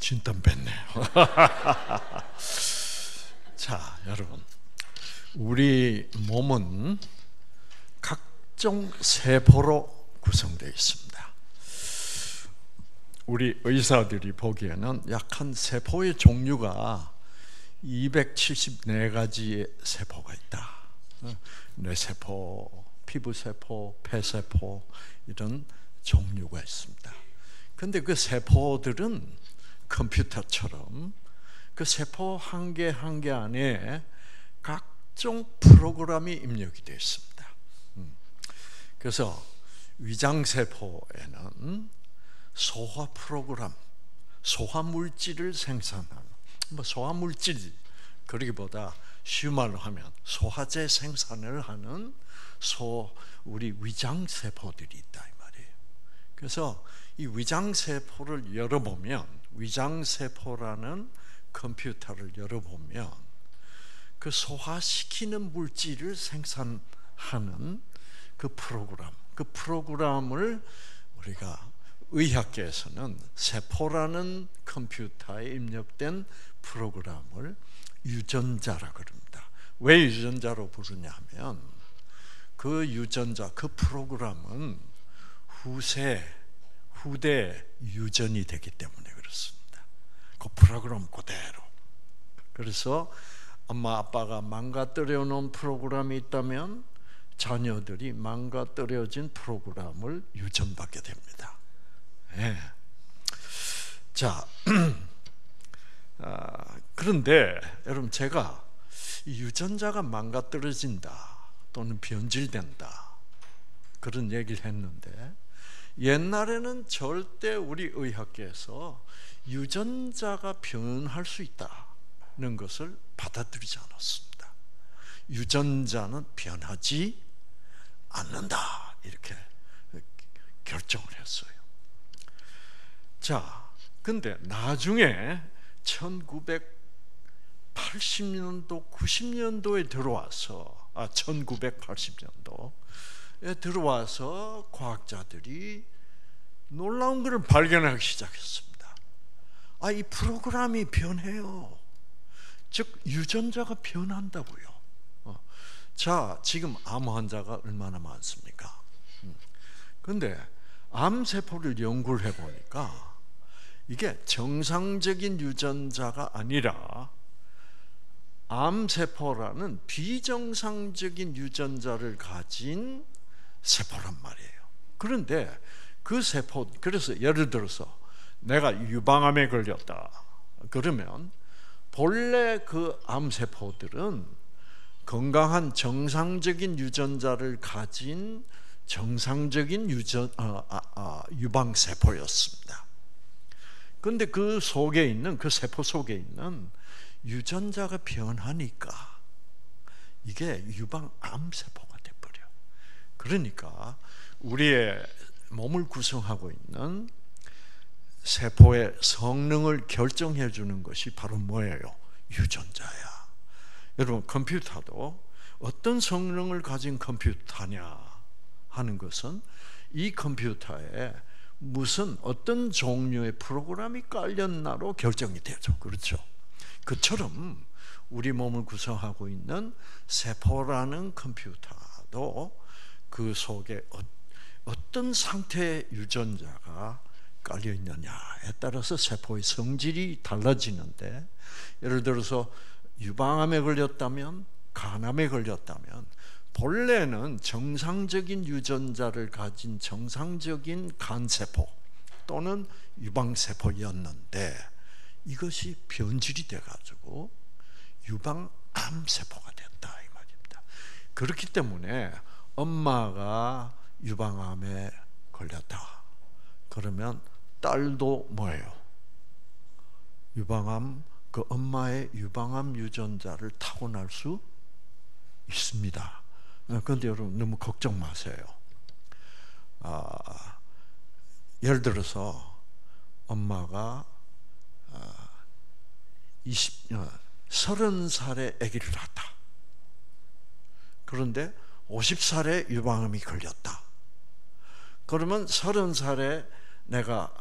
진땀 뺐네요. 자, 여러분, 우리 몸은 각종 세포로 구성되어 있습니다. 우리 의사들이 보기에는 약 한 세포의 종류가 274가지의 세포가 있다. 뇌세포, 피부세포, 폐세포 이런 종류가 있습니다. 그런데 그 세포들은 컴퓨터처럼 그 세포 한 개 한 개 안에 각종 프로그램이 입력이 되어 있습니다. 그래서 위장세포에는 소화 프로그램, 소화물질을 생산하는, 소화물질, 그러기보다 쉬운 말로 하면 소화제 생산을 하는 우리 위장세포들이 있다 이 말이에요. 그래서 이 위장세포를 열어보면, 위장세포라는 컴퓨터를 열어보면 그 소화시키는 물질을 생산하는 그 프로그램을 우리가 의학계에서는 세포라는 컴퓨터에 입력된 프로그램을 유전자라 그럽니다. 왜 유전자로 부르냐 하면 그 유전자, 그 프로그램은 후대 유전이 되기 때문에 그렇습니다. 그 프로그램 그대로. 그래서 엄마 아빠가 망가뜨려 놓은 프로그램이 있다면 자녀들이 망가뜨려진 프로그램을 유전받게 됩니다. 네. 자, 그런데 여러분, 제가 유전자가 망가뜨려진다 또는 변질된다 그런 얘기를 했는데, 옛날에는 절대 우리 의학계에서 유전자가 변할 수 있다는 것을 받아들이지 않았습니다. 유전자는 변하지 않는다 이렇게 결정을 했어요. 자, 근데 나중에 1980년도, 90년도에 들어와서 1980년도에 들어와서 과학자들이 놀라운 것을 발견하기 시작했습니다. 이 프로그램이 변해요. 즉 유전자가 변한다고요. 자, 지금 암 환자가 얼마나 많습니까? 그런데 암세포를 연구를 해보니까 이게 정상적인 유전자가 아니라 암세포라는 비정상적인 유전자를 가진 세포란 말이에요. 그런데 그 세포, 그래서 예를 들어서 내가 유방암에 걸렸다 그러면 본래 그 암세포들은 건강한 정상적인 유전자를 가진 정상적인 유방세포였습니다. 그런데 그 속에 있는, 그 세포 속에 있는 유전자가 변하니까 이게 유방암세포가 돼버려. 그러니까 우리의 몸을 구성하고 있는 세포의 성능을 결정해 주는 것이 바로 뭐예요? 유전자야. 여러분, 컴퓨터도 어떤 성능을 가진 컴퓨터냐 하는 것은 이 컴퓨터에 무슨 어떤 종류의 프로그램이 깔렸나로 결정이 되죠. 그렇죠? 그처럼 우리 몸을 구성하고 있는 세포라는 컴퓨터도 그 속에 어떤 상태의 유전자가 깔려 있느냐에 따라서 세포의 성질이 달라지는데, 예를 들어서 유방암에 걸렸다면, 간암에 걸렸다면 본래는 정상적인 유전자를 가진 정상적인 간세포 또는 유방세포였는데 이것이 변질이 돼가지고 유방암세포가 됐다 이 말입니다. 그렇기 때문에 엄마가 유방암에 걸렸다 그러면 딸도 뭐예요? 유방암, 그 엄마의 유방암 유전자를 타고날 수 있습니다. 그런데 여러분 너무 걱정 마세요. 예를 들어서 엄마가 30살에 아기를 낳았다. 그런데 50살에 유방암이 걸렸다. 그러면 30살에 내가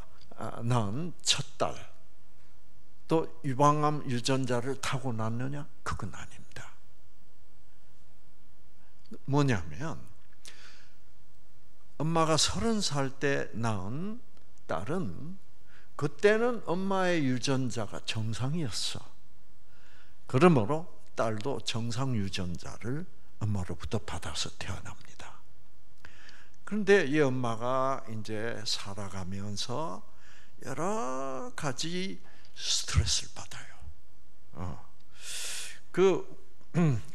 낳은 첫 딸, 또 유방암 유전자를 타고났느냐? 그건 아닙니다. 뭐냐면 엄마가 30살 때 낳은 딸은 그때는 엄마의 유전자가 정상이었어. 그러므로 딸도 정상 유전자를 엄마로부터 받아서 태어납니다. 그런데 이 엄마가 이제 살아가면서 여러 가지 스트레스를 받아요.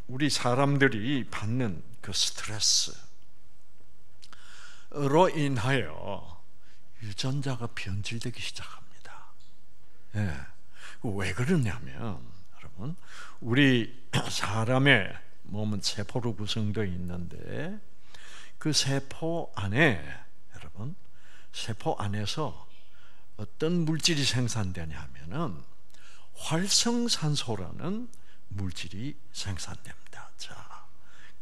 우리 사람들이 받는 그 스트레스로 인하여 유전자가 변질되기 시작합니다. 예. 왜 그러냐면 여러분, 우리 사람의 몸은 세포로 구성되어 있는데 그 세포 안에 여러분, 세포 안에서 어떤 물질이 생산되냐 하면은 활성산소라는 물질이 생산됩니다. 자,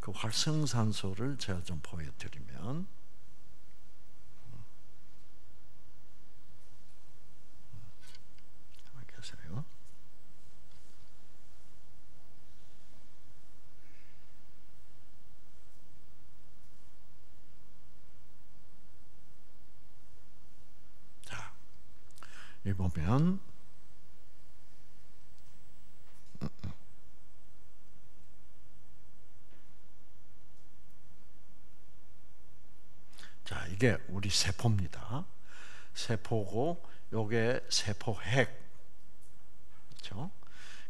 그 활성산소를 제가 좀 보여드리면, 계세요. 자, 여기 보면 자, 이게 우리 세포입니다. 세포고 요게 세포핵. 그렇죠?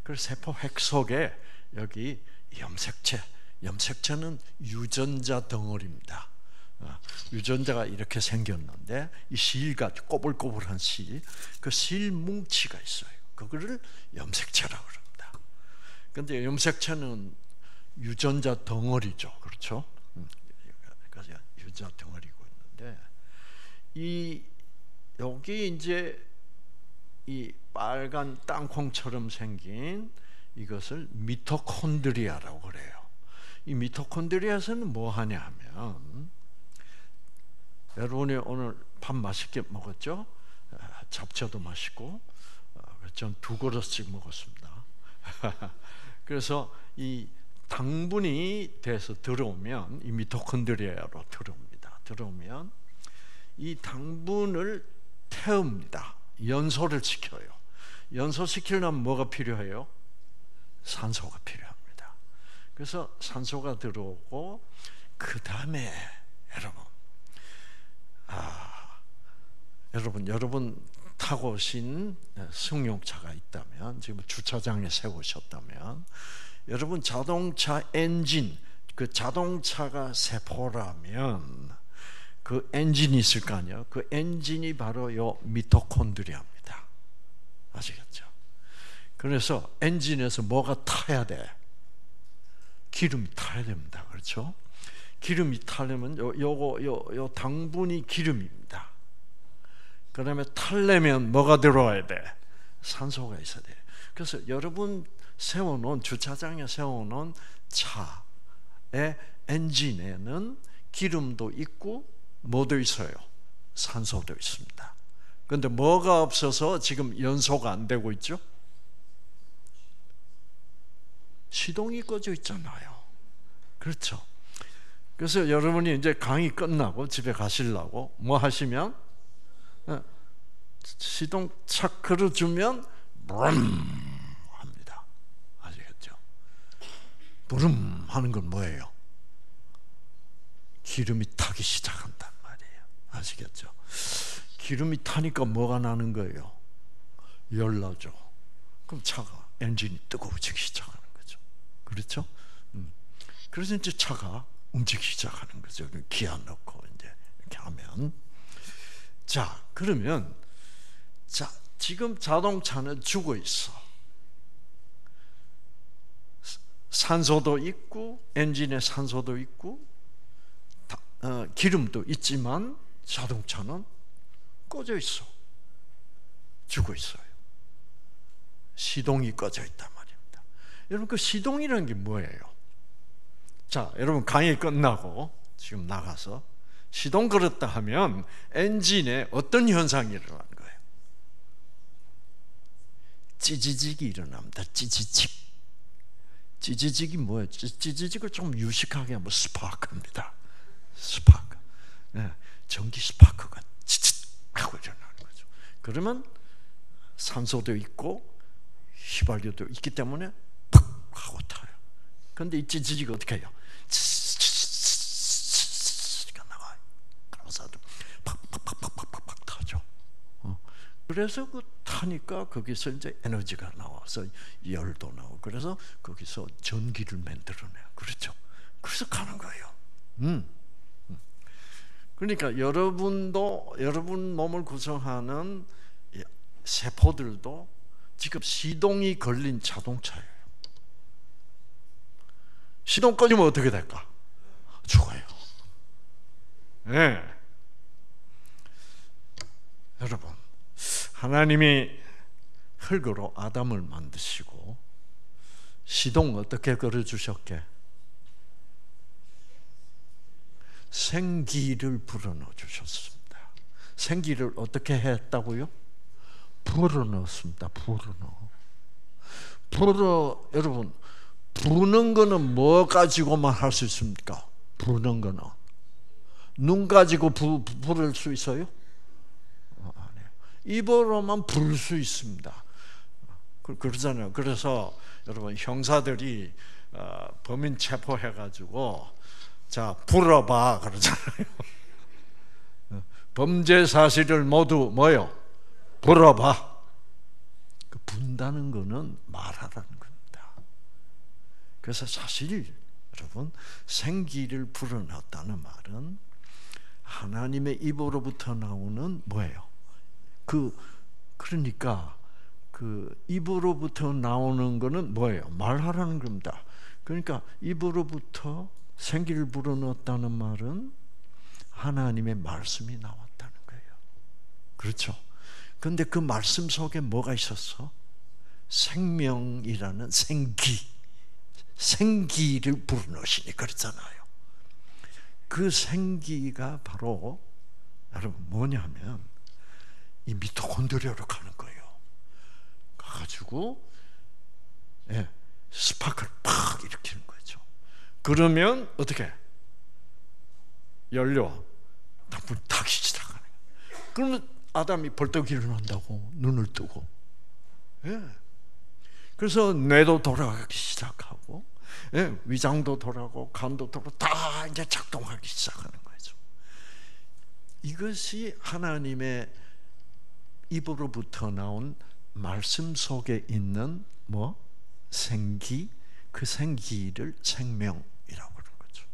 그 세포핵 속에 여기 염색체는 유전자 덩어리입니다. 유전자가 이렇게 생겼는데 이 실같이 꼬불꼬불한 실, 그 실 뭉치가 있어요. 그거를 염색체라고 그럽니다. 그런데 염색체는 유전자 덩어리죠, 그렇죠? 그래서 유전자 덩어리고 있는데 여기 이제 이 빨간 땅콩처럼 생긴 이것을 미토콘드리아라고 그래요. 이 미토콘드리아에서는 뭐 하냐 하면, 여러분이 오늘 밥 맛있게 먹었죠? 잡채도 맛있고, 전 2그릇씩 먹었습니다. 그래서 이 당분이 돼서 들어오면 이 미토콘드리아로 들어옵니다. 들어오면 이 당분을 태웁니다. 연소를 시켜요. 연소시키려면 뭐가 필요해요? 산소가 필요합니다. 그래서 산소가 들어오고, 그 다음에 여러분 타고 오신 승용차가 있다면, 지금 주차장에 세우셨다면, 여러분 자동차 엔진, 그 자동차가 세포라면 그 엔진이 있을 거 아니에요. 그 엔진이 바로 요 미토콘드리아입니다. 아시겠죠? 그래서 엔진에서 뭐가 타야 돼? 기름이 타야 됩니다. 그렇죠? 기름이 타려면 요 당분이 기름입니다. 그다음에 타려면 뭐가 들어와야 돼? 산소가 있어야 돼. 그래서 여러분 주차장에 세워놓은 차의 엔진에는 기름도 있고 뭐도 있어요? 산소도 있습니다. 그런데 뭐가 없어서 지금 연소가 안 되고 있죠? 시동이 꺼져 있잖아요. 그렇죠? 그래서 여러분이 이제 강의 끝나고 집에 가시려고 뭐 하시면 시동 착 걸어주면 브름 합니다. 아시겠죠? 브름 하는 건 뭐예요? 기름이 타기 시작한단 말이에요. 아시겠죠? 기름이 타니까 뭐가 나는 거예요? 열 나죠. 그럼 차가 엔진이 뜨거워지기 시작하는 거죠. 그렇죠? 그래서 이제 차가 움직이기 시작하는 거죠. 기아 넣고 이제 이렇게 하면, 자, 그러면 지금 자동차는 죽어 있어. 산소도 있고 엔진에 산소도 있고 기름도 있지만 자동차는 꺼져 있어. 죽어 있어요. 시동이 꺼져 있단 말입니다. 여러분, 그 시동이라는 게 뭐예요? 자, 여러분 강의 끝나고 지금 나가서 시동 걸었다 하면 엔진에 어떤 현상이 일어나는 거예요? 찌지직이 일어납니다. 찌지직. 찌지직이 뭐예요? 찌지직을 좀 유식하게 하면 스파크입니다. 스파크. 네, 전기 스파크가 찌릿 하고 일어나는 거죠. 그러면 산소도 있고 휘발유도 있기 때문에 팍 하고 타요. 그런데 이 찌지직이 어떻게 해요? 가 나와요. 그러면서 팍팍팍팍팍팍 타죠. 그래서 그 타니까 거기서 이제 에너지가 나와서 열도 나오고 그래서 거기서 전기를 만들어내요. 그렇죠? 그래서 가는 거예요. 그러니까 여러분도 여러분 몸을 구성하는 세포들도 지금 시동이 걸린 자동차예요. 시동 꺼지면 어떻게 될까? 죽어요. 네. 여러분, 하나님이 흙으로 아담을 만드시고 시동 어떻게 걸어주셨게? 생기를 불어넣어 주셨습니다. 생기를 어떻게 했다고요? 불어넣었습니다. 여러분, 부는 거는 뭐 가지고만 할 수 있습니까? 부는 거는 눈 가지고 부를 수 있어요? 아니에요. 입으로만 부를 수 있습니다. 그러잖아요. 그래서 여러분 형사들이 범인 체포해가지고 자 불어봐 그러잖아요. 범죄 사실을 모두 뭐요? 불어봐. 그 분다는 거는 말하라는 겁니다. 그래서 사실 여러분 생기를 불어넣었다는 말은 하나님의 입으로부터 나오는 뭐예요? 그러니까 그 입으로부터 나오는 거는 뭐예요? 말하라는 겁니다. 그러니까 입으로부터 생기를 불어넣었다는 말은 하나님의 말씀이 나왔다는 거예요. 그렇죠? 그런데 그 말씀 속에 뭐가 있었어? 생명이라는 생기를 불어넣으시니 그렇잖아요. 그 생기가 바로 여러분 뭐냐면 이 미토콘드리아로 가는 거예요. 가가지고 스파크를 팍 일으키는 거죠. 그러면 어떻게? 열려 불 타기 시작하는 거예요. 그러면 아담이 벌떡 일어난다고 눈을 뜨고, 그래서 뇌도 돌아가기 시작하고, 위장도 돌아가고 간도 돌아가고 다 이제 작동하기 시작하는 거죠. 이것이 하나님의 입으로부터 나온 말씀 속에 있는 뭐 생기, 그 생기를 생명이라고 그러는 거죠.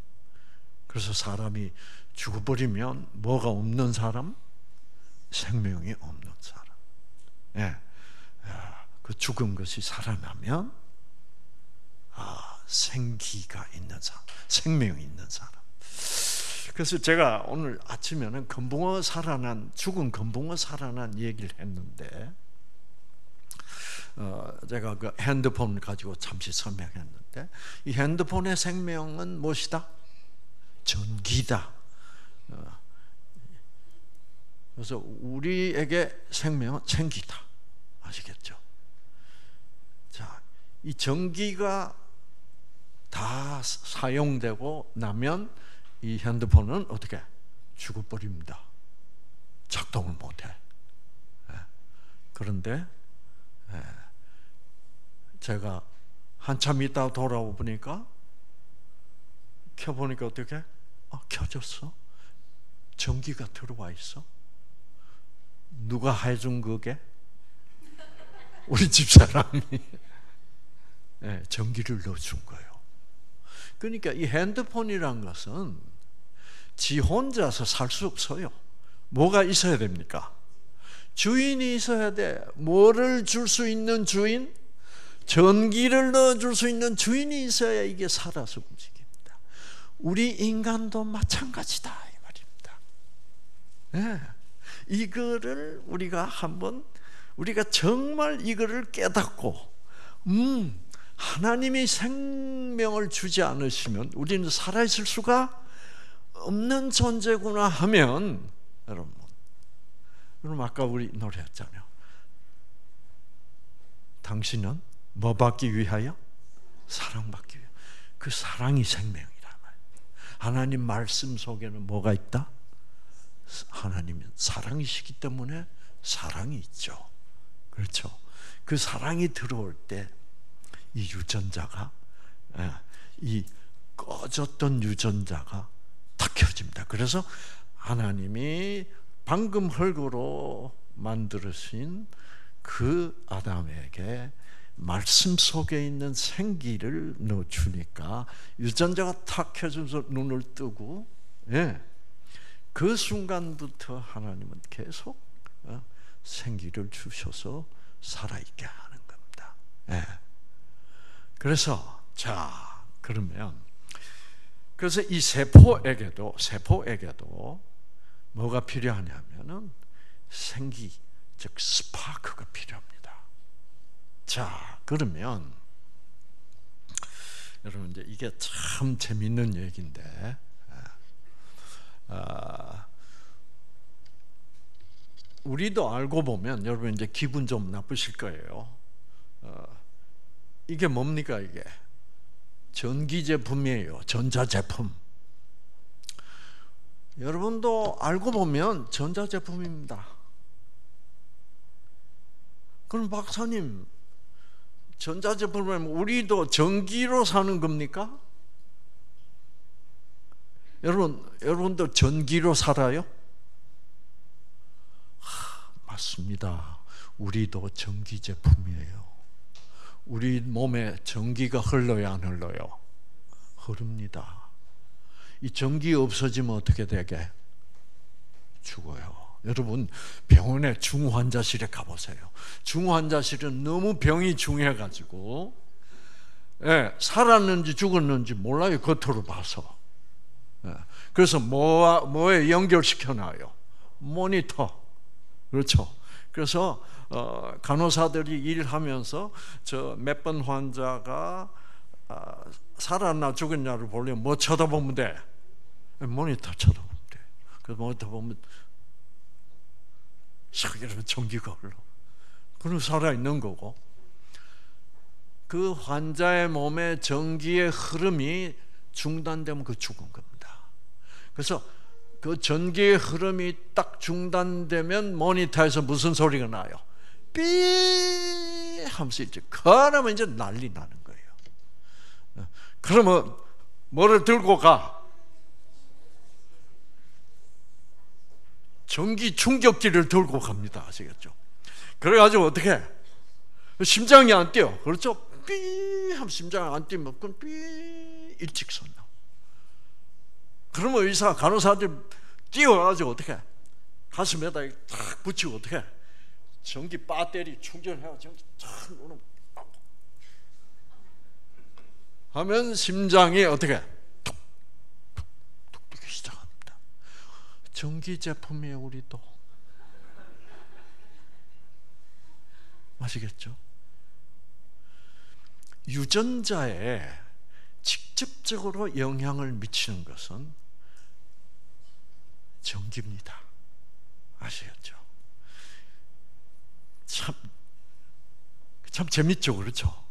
그래서 사람이 죽어버리면 뭐가 없는 사람? 생명이 없는 사람. 그 죽은 것이 살아나면 생기가 있는 사람, 생명이 있는 사람. 그래서 제가 오늘 아침에는 죽은 금붕어 살아난 얘기를 했는데, 제가 그 핸드폰 가지고 잠시 설명했는데, 이 핸드폰의 생명은 무엇이다? 전기다. 그래서 우리에게 생명은 생기다. 아시겠죠? 자, 이 전기가 다 사용되고 나면 이 핸드폰은 어떻게? 죽어버립니다. 작동을 못해. 그런데 제가 한참 있다가 돌아오 보니까 켜보니까 어떻게? 켜졌어. 전기가 들어와 있어. 누가 해준 그게? 우리 집사람이 전기를 넣어준 거예요. 그러니까 이 핸드폰이란 것은 지 혼자서 살 수 없어요. 뭐가 있어야 됩니까? 주인이 있어야 돼. 뭐를 줄 수 있는 주인? 전기를 넣어줄 수 있는 주인이 있어야 이게 살아서 움직입니다. 우리 인간도 마찬가지다 이 말입니다. 이거를 우리가 정말 이거를 깨닫고 하나님이 생명을 주지 않으시면 우리는 살아있을 수가 없는 존재구나 하면, 여러분 아까 우리 노래했잖아요. 당신은 뭐 받기 위하여? 사랑받기 위하여. 그 사랑이 생명이란 말이에요. 하나님 말씀 속에는 뭐가 있다? 하나님은 사랑이시기 때문에 사랑이 있죠. 그렇죠? 그 사랑이 들어올 때 이 유전자가, 이 꺼졌던 유전자가 탁 켜집니다. 그래서 하나님이 방금 흙으로 만들으신 그 아담에게 말씀 속에 있는 생기를 넣어주니까 유전자가 탁 켜져서 눈을 뜨고, 그 순간부터 하나님은 계속 생기를 주셔서 살아있게 하는 겁니다. 그래서 그래서 이 세포에게도 뭐가 필요하냐면은 생기, 즉 스파크가 필요합니다. 자, 그러면 여러분 이제 이게 참 재밌는 얘기인데, 우리도 알고 보면 여러분 이제 기분 좀 나쁘실 거예요. 이게 뭡니까? 이게 전기 제품이에요. 전자 제품. 여러분도 알고 보면 전자 제품입니다. 그럼 박사님, 전자 제품이면 우리도 전기로 사는 겁니까? 여러분도 전기로 살아요? 맞습니다. 우리도 전기 제품이에요. 우리 몸에 전기가 흘러야 안 흘러요? 흐릅니다. 이 전기 없어지면 어떻게 되게? 죽어요. 여러분 병원에 중환자실에 가보세요. 중환자실은 너무 병이 중해가지고 살았는지 죽었는지 몰라요. 겉으로 봐서. 그래서 뭐에 연결시켜놔요? 모니터. 그렇죠. 그래서 간호사들이 일하면서 저 몇 번 환자가 살았나 죽었냐를 보려면 뭐 쳐다보면 돼? 모니터 쳐다보면 돼. 그 모니터 보면 이러면 전기가 흘러. 그럼 살아있는 거고, 그 환자의 몸에 전기의 흐름이 중단되면 그 죽은 겁니다. 그래서 그 전기의 흐름이 딱 중단되면 모니터에서 무슨 소리가 나요? 삐 하면서 이제 그러면 이제 난리 나는 거예요. 그러면 뭐를 들고 가? 전기 충격기를 들고 갑니다. 아시겠죠? 그래가지고 어떻게? 심장이 안 뛰어. 그렇죠? 삐 하면 심장이 안 뛰면 그건 삐 일직선. 그러면 의사, 간호사들 뛰어가지고 어떻게? 가슴에다 탁 붙이고 어떻게? 전기 배터리 충전해가지고 탁 누르면 하면 심장이 어떻게? 툭툭툭 뛰기 시작합니다. 전기 제품이에요, 우리도. 아시겠죠? 유전자에 직접적으로 영향을 미치는 것은 전기입니다. 아시겠죠? 참 재밌죠, 그렇죠?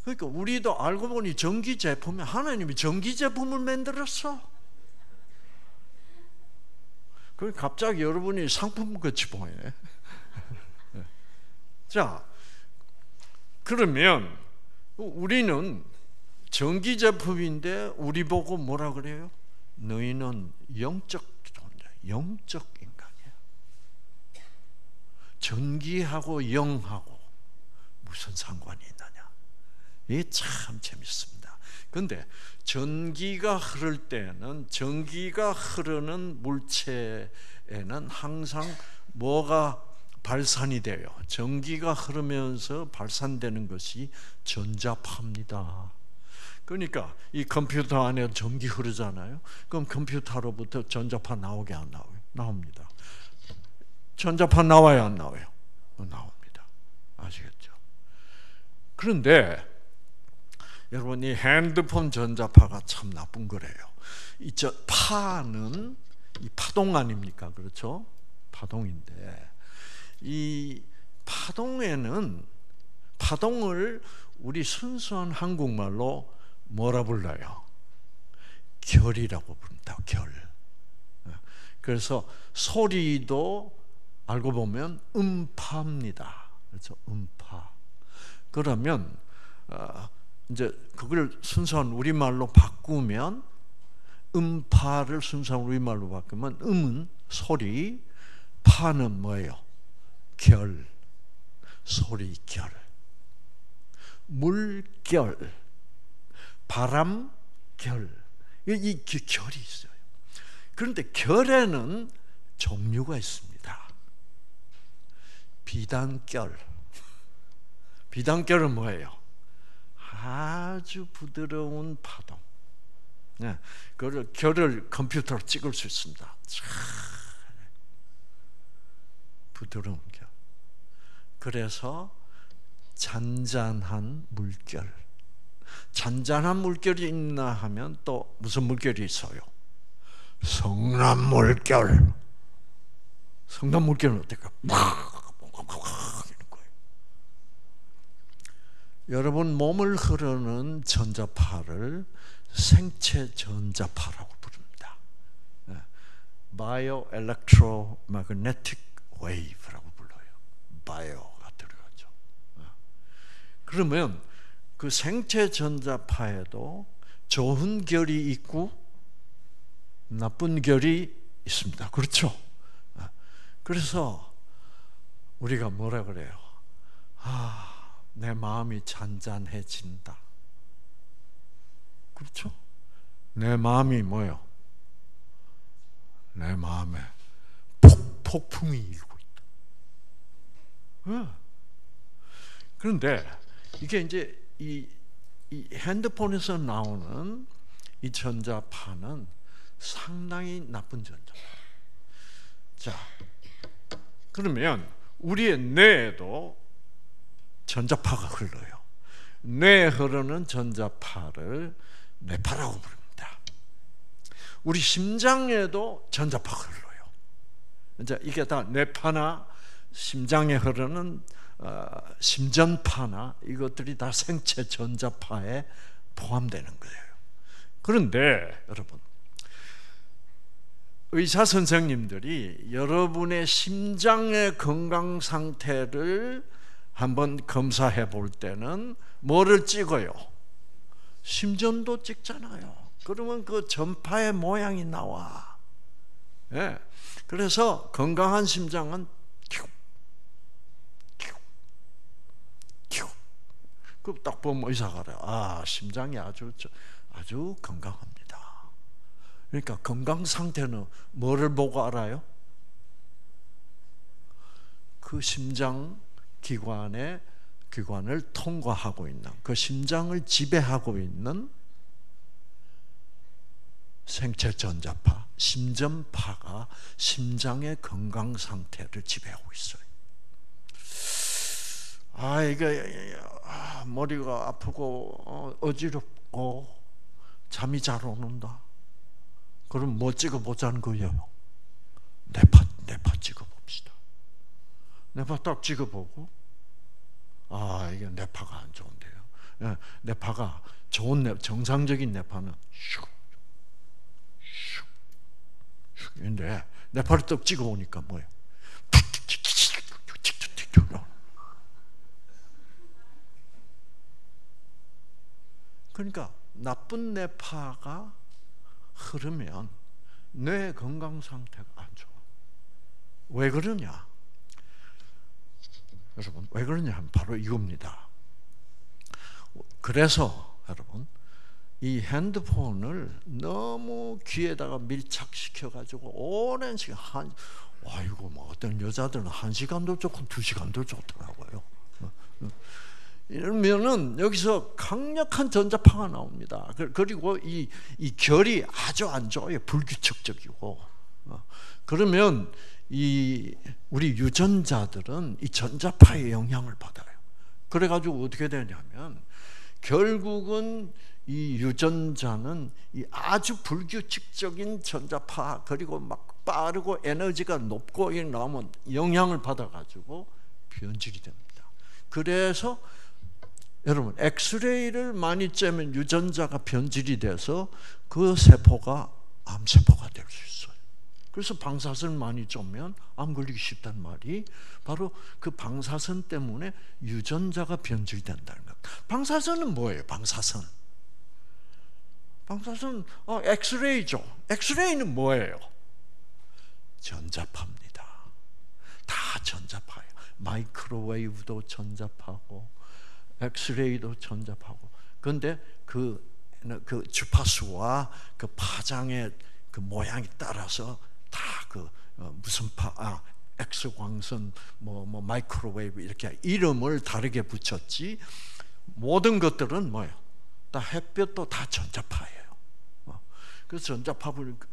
그러니까 우리도 알고 보니 전기 제품에 하나님이 전기 제품을 만들었어. 그 갑자기 여러분이 상품 같이 보이네. 자, 그러면 우리는 전기 제품인데 우리 보고 뭐라 그래요? 너희는 영적 존재, 영적 인간이야. 전기하고 영하고 무슨 상관이 있느냐? 이게 참 재밌습니다. 그런데 전기가 흐를 때는, 전기가 흐르는 물체에는 항상 뭐가 발산이 돼요? 전기가 흐르면서 발산되는 것이 전자파입니다. 그러니까 이 컴퓨터 안에 전기 흐르잖아요. 그럼 컴퓨터로부터 전자파 나오게 안 나와요? 나옵니다. 전자파 나와요, 안 나와요? 나옵니다. 아시겠죠? 그런데 여러분, 이 핸드폰 전자파가 참 나쁜 거래요. 이 파는 이 파동 아닙니까? 그렇죠? 파동인데 이 파동에는 파동을 우리 순수한 한국말로 뭐라 불러요? 결이라고 부른다. 결. 그래서 소리도 알고 보면 음파입니다. 그렇죠? 음파. 그러면 이제 그걸 순수한 우리말로 바꾸면, 음파를 순수한 우리말로 바꾸면 음은 소리, 파는 뭐예요? 결. 소리 결. 물결, 바람결. 이 결이 있어요. 그런데 결에는 종류가 있습니다. 비단결. 비단결은 뭐예요? 아주 부드러운 파동. 그 결을 컴퓨터로 찍을 수 있습니다. 부드러운 결. 그래서 잔잔한 물결. 잔잔한 물결이 있나 하면 또 무슨 물결이 있어요? 성난 물결. 성난 물결은 어떨까? 이런 거예요. 여러분 몸을 흐르는 전자파를 생체 전자파라고 부릅니다. Bioelectromagnetic wave라고 불러요. 바이오가 들어가죠. 그러면 그 생체 전자파에도 좋은 결이 있고 나쁜 결이 있습니다. 그렇죠? 그래서 우리가 뭐라 그래요? 내 마음이 잔잔해진다. 그렇죠? 내 마음이 뭐예요? 내 마음에 폭풍이 일고 있다. 그런데 이게 이제 이 핸드폰에서 나오는 이 전자파는 상당히 나쁜 전자파. 자, 그러면 우리의 뇌에도 전자파가 흘러요. 뇌에 흐르는 전자파를 뇌파라고 부릅니다. 우리 심장에도 전자파가 흘러요. 이제 이게 다 뇌파나 심장에 흐르는 심전파나 이것들이 다 생체 전자파에 포함되는 거예요. 그런데 여러분, 의사 선생님들이 여러분의 심장의 건강 상태를 한번 검사해 볼 때는 뭐를 찍어요? 심전도 찍잖아요. 그러면 그 전파의 모양이 나와. 예. 그래서 건강한 심장은 그 딱 보면 의사가 그래요. 심장이 아주 건강합니다. 그러니까 건강 상태는 뭐를 보고 알아요? 그 심장 기관을 통과하고 있는, 그 심장을 지배하고 있는 생체 전자파, 심전파가 심장의 건강 상태를 지배하고 있어요. 이게 머리가 아프고 어지럽고 잠이 잘 오는다. 그럼 뭐 찍어보자는 거예요? 뇌파 찍어봅시다. 뇌파 딱 찍어보고 이게 뇌파가 안 좋은데요. 뇌파가 좋은 정상적인 뇌파는 근데 뇌파를 딱 찍어보니까 뭐예요? 그러니까 나쁜 뇌파가 흐르면 뇌 건강 상태가 안 좋아. 왜 그러냐? 여러분, 왜 그러냐 하면 바로 이겁니다. 그래서 여러분, 이 핸드폰을 너무 귀에다가 밀착시켜가지고 오랜 시간, 이거 뭐 어떤 여자들은 1시간도 좋고 2시간도 좋더라고요. 이러면은 여기서 강력한 전자파가 나옵니다. 그리고 이 결이 아주 안 좋아요. 불규칙적이고. 그러면 우리 유전자들은 이 전자파의 영향을 받아요. 그래가지고 어떻게 되냐면 결국은 이 유전자는 이 아주 불규칙적인 전자파, 그리고 막 빠르고 에너지가 높고 이렇게 나오면 영향을 받아가지고 변질이 됩니다. 그래서 여러분, 엑스레이를 많이 쬐면 유전자가 변질이 돼서 그 세포가 암세포가 될 수 있어요. 그래서 방사선 많이 쬐면 암 걸리기 쉽다는 말이 바로 그 방사선 때문에 유전자가 변질된다는 것. 방사선은 뭐예요? 방사선 엑스레이죠. 엑스레이는 뭐예요? 전자파입니다. 다 전자파예요. 마이크로웨이브도 전자파고 엑스레이도 전자파고. 그런데 그 주파수와 그 파장의 그 모양에 따라서 다 무슨 엑스광선, 마이크로웨이브 이렇게 이름을 다르게 붙였지. 모든 것들은 뭐예요? 다 햇볕도 다 전자파예요. 그래서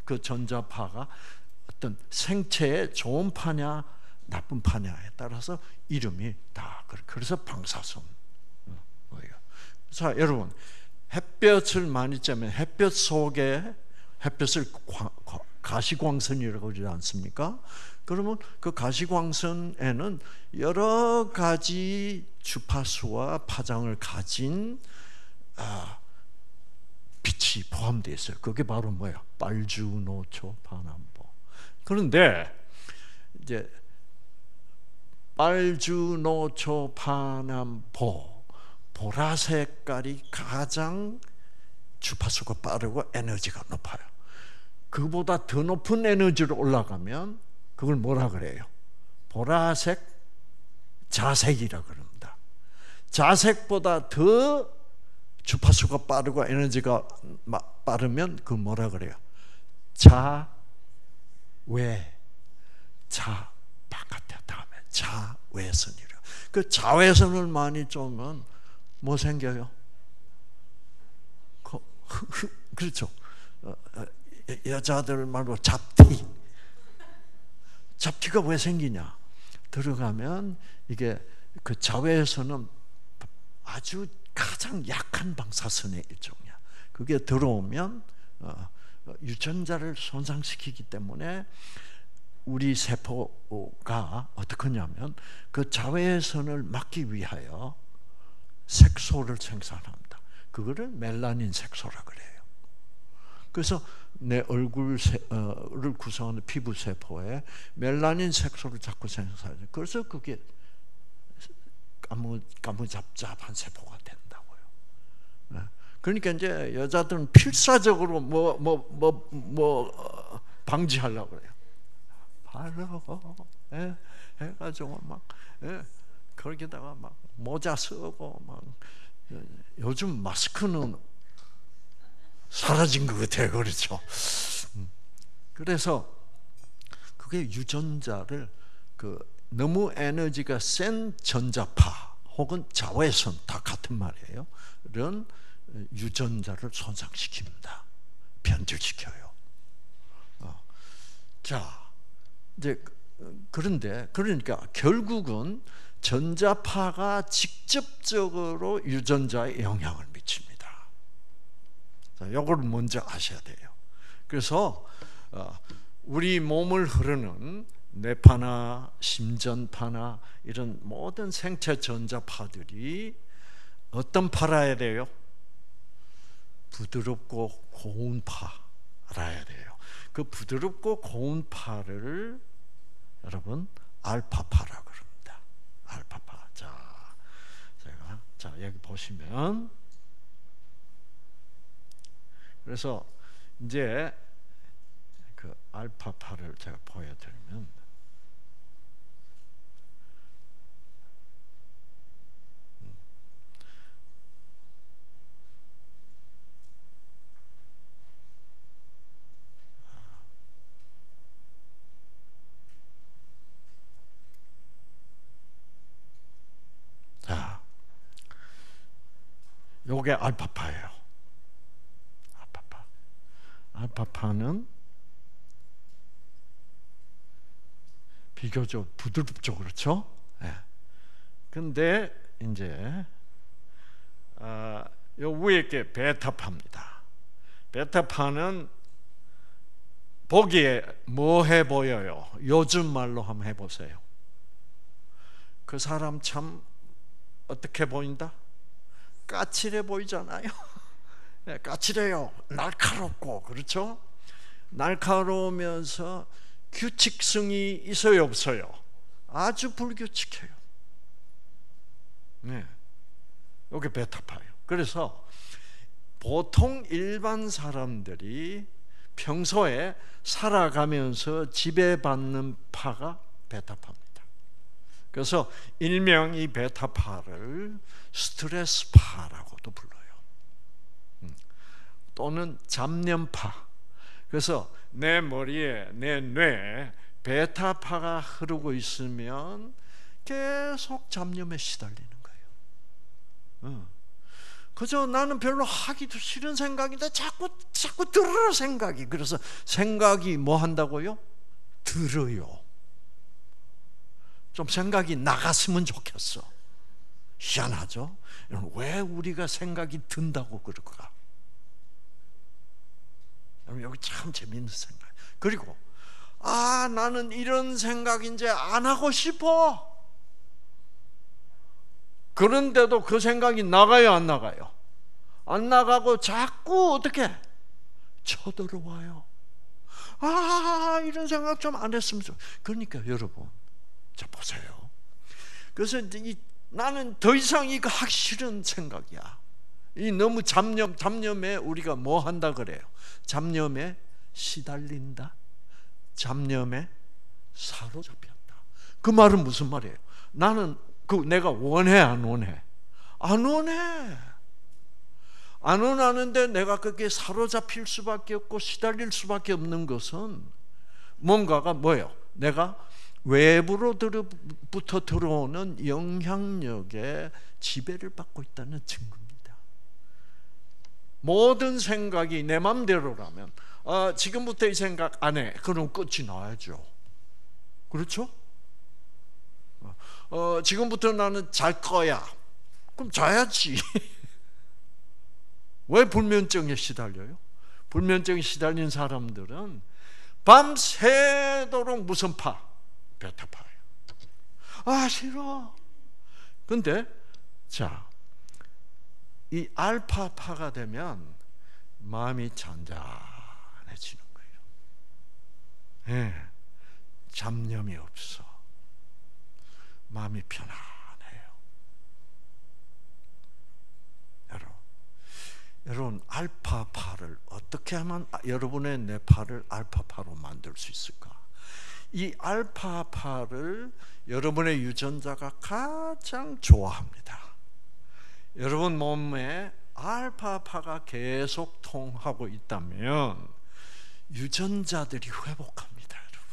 그 전자파가 어떤 생체에 좋은 파냐 나쁜 파냐에 따라서 이름이 다 그래서 방사선. 자, 여러분, 햇볕을 많이 쬐면 햇볕 속에 햇볕을 가시광선이라고 그러지 않습니까? 그러면 그 가시광선에는 여러 가지 주파수와 파장을 가진 빛이 포함되어 있어요. 그게 바로 뭐야? 빨주노초 파남보. 그런데 이제 빨주노초 파남보 보라색깔이 가장 주파수가 빠르고 에너지가 높아요. 그보다 더 높은 에너지로 올라가면 그걸 뭐라 그래요? 보라색 자색이라 그럽니다. 자색보다 더 주파수가 빠르고 에너지가 빠르면 그걸 뭐라 그래요? 자외. 자 바깥에 다음에 자외선이래요. 그 자외선을 많이 쬐면 뭐 생겨요? 그렇죠. 여자들 말로 잡티. 잡티가 왜 생기냐? 들어가면 이게 그 자외선은 아주 가장 약한 방사선의 일종이야. 그게 들어오면 유전자를 손상시키기 때문에 우리 세포가 어떻게 하냐면 그 자외선을 막기 위하여 색소를 생산합니다. 그거를 멜라닌 색소라 그래요. 그래서 내 얼굴을 구성하는 피부 세포에 멜라닌 색소를 자꾸 생산해요. 그래서 그게 까무잡잡한 세포가 된다고요. 그러니까 이제 여자들은 필사적으로 방지하려고 그래요. 바르고 해가지고 막 거기다가 막 모자 쓰고 막 요즘 마스크는 사라진 것 같아요. 그렇죠? 그래서 그게 유전자를 너무 에너지가 센 전자파 혹은 자외선 다 같은 말이에요. 이런 유전자를 손상시킵니다. 변질시켜요. 자, 이제 그러니까 결국은 전자파가 직접적으로 유전자에 영향을 미칩니다. 자, 이걸 먼저 아셔야 돼요. 그래서 우리 몸을 흐르는 뇌파나 심전파나 이런 모든 생체 전자파들이 어떤 파라야 돼요? 부드럽고 고운 파라야 돼요. 그 부드럽고 고운 파를 여러분 알파파라 그럽니다. 알파파. 자 여기 보시면 그래서 이제 그 알파파를 제가 보여드리면 자, 요게 알파파예요. 알파파는 비교적 부드럽죠, 그렇죠? 근데 이제 요 위에 게 베타파입니다. 베타파는 보기에 뭐해 보여요? 요즘 말로 한번 해보세요. 그 사람 참 어떻게 보인다? 까칠해 보이잖아요. 까칠해요. 날카롭고, 그렇죠? 날카로우면서 규칙성이 있어요, 없어요? 아주 불규칙해요. 네, 이게 베타파예요. 그래서 보통 일반 사람들이 평소에 살아가면서 지배받는 파가 베타파입니다. 그래서 일명 이 베타파를 스트레스파라고도 불러요. 또는 잡념파. 그래서 내 머리에, 내 뇌에 베타파가 흐르고 있으면 계속 잡념에 시달리는 거예요. 그저 나는 별로 하기도 싫은 생각인데 자꾸 들어 생각이. 그래서 생각이 뭐 한다고요? 들어요. 좀 생각이 나갔으면 좋겠어. 희한하죠? 왜 우리가 생각이 든다고 그럴까? 여기 참 재밌는 생각. 그리고 나는 이런 생각 이제 안 하고 싶어. 그런데도 그 생각이 나가요, 안 나가요? 안 나가고 자꾸 어떻게 쳐들어와요. 이런 생각 좀 안 했으면 좋. 그러니까 여러분, 자 보세요. 그래서 나는 더 이상 이거 하기 싫은 생각이야. 이 너무 잡념에 우리가 뭐 한다 그래요? 잡념에 시달린다. 잡념에 사로잡혔다. 그 말은 무슨 말이에요? 나는 내가 원해, 안 원해? 안 원해. 안 원하는데 내가 그게 사로잡힐 수밖에 없고 시달릴 수밖에 없는 것은 뭔가가 뭐예요? 내가 외부로부터 들어오는 영향력에 지배를 받고 있다는 증거입니다. 모든 생각이 내 맘대로라면 지금부터 이 생각 안 해. 그럼 끝이 나야죠. 그렇죠? 지금부터 나는 잘 거야. 그럼 자야지. 왜 불면증에 시달려요? 불면증에 시달린 사람들은 밤새도록 무슨 파? 베타파예요. 싫어. 근데 이 알파파가 되면 마음이 잔잔해지는 거예요. 잡념이 없어. 마음이 편안해요. 여러분, 알파파를 어떻게 하면 여러분의 뇌파를 알파파로 만들 수 있을까? 이 알파파를 여러분의 유전자가 가장 좋아합니다. 여러분 몸에 알파파가 계속 통하고 있다면 유전자들이 회복합니다, 여러분.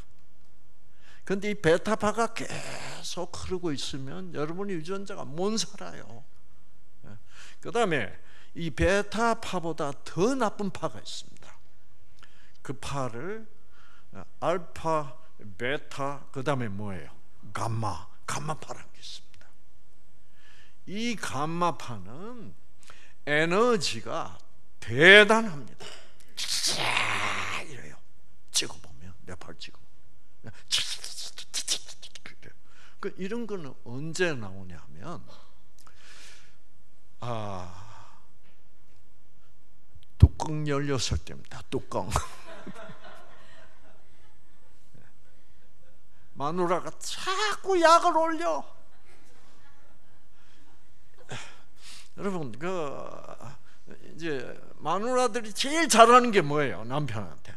그런데 이 베타파가 계속 흐르고 있으면 여러분의 유전자가 못 살아요. 그 다음에 이 베타파보다 더 나쁜 파가 있습니다. 그 파를 알파, 베타, 그 다음에 뭐예요? 감마파라는 게 있습니다. 이 감마파는 에너지가 대단합니다. 이래요. 찍어보면, 내 팔 찍어보면 이런 거는 언제 나오냐면 뚜껑 열렸을 때입니다. 뚜껑. 마누라가 자꾸 약을 올려. 여러분, 이제 마누라들이 제일 잘하는 게 뭐예요? 남편한테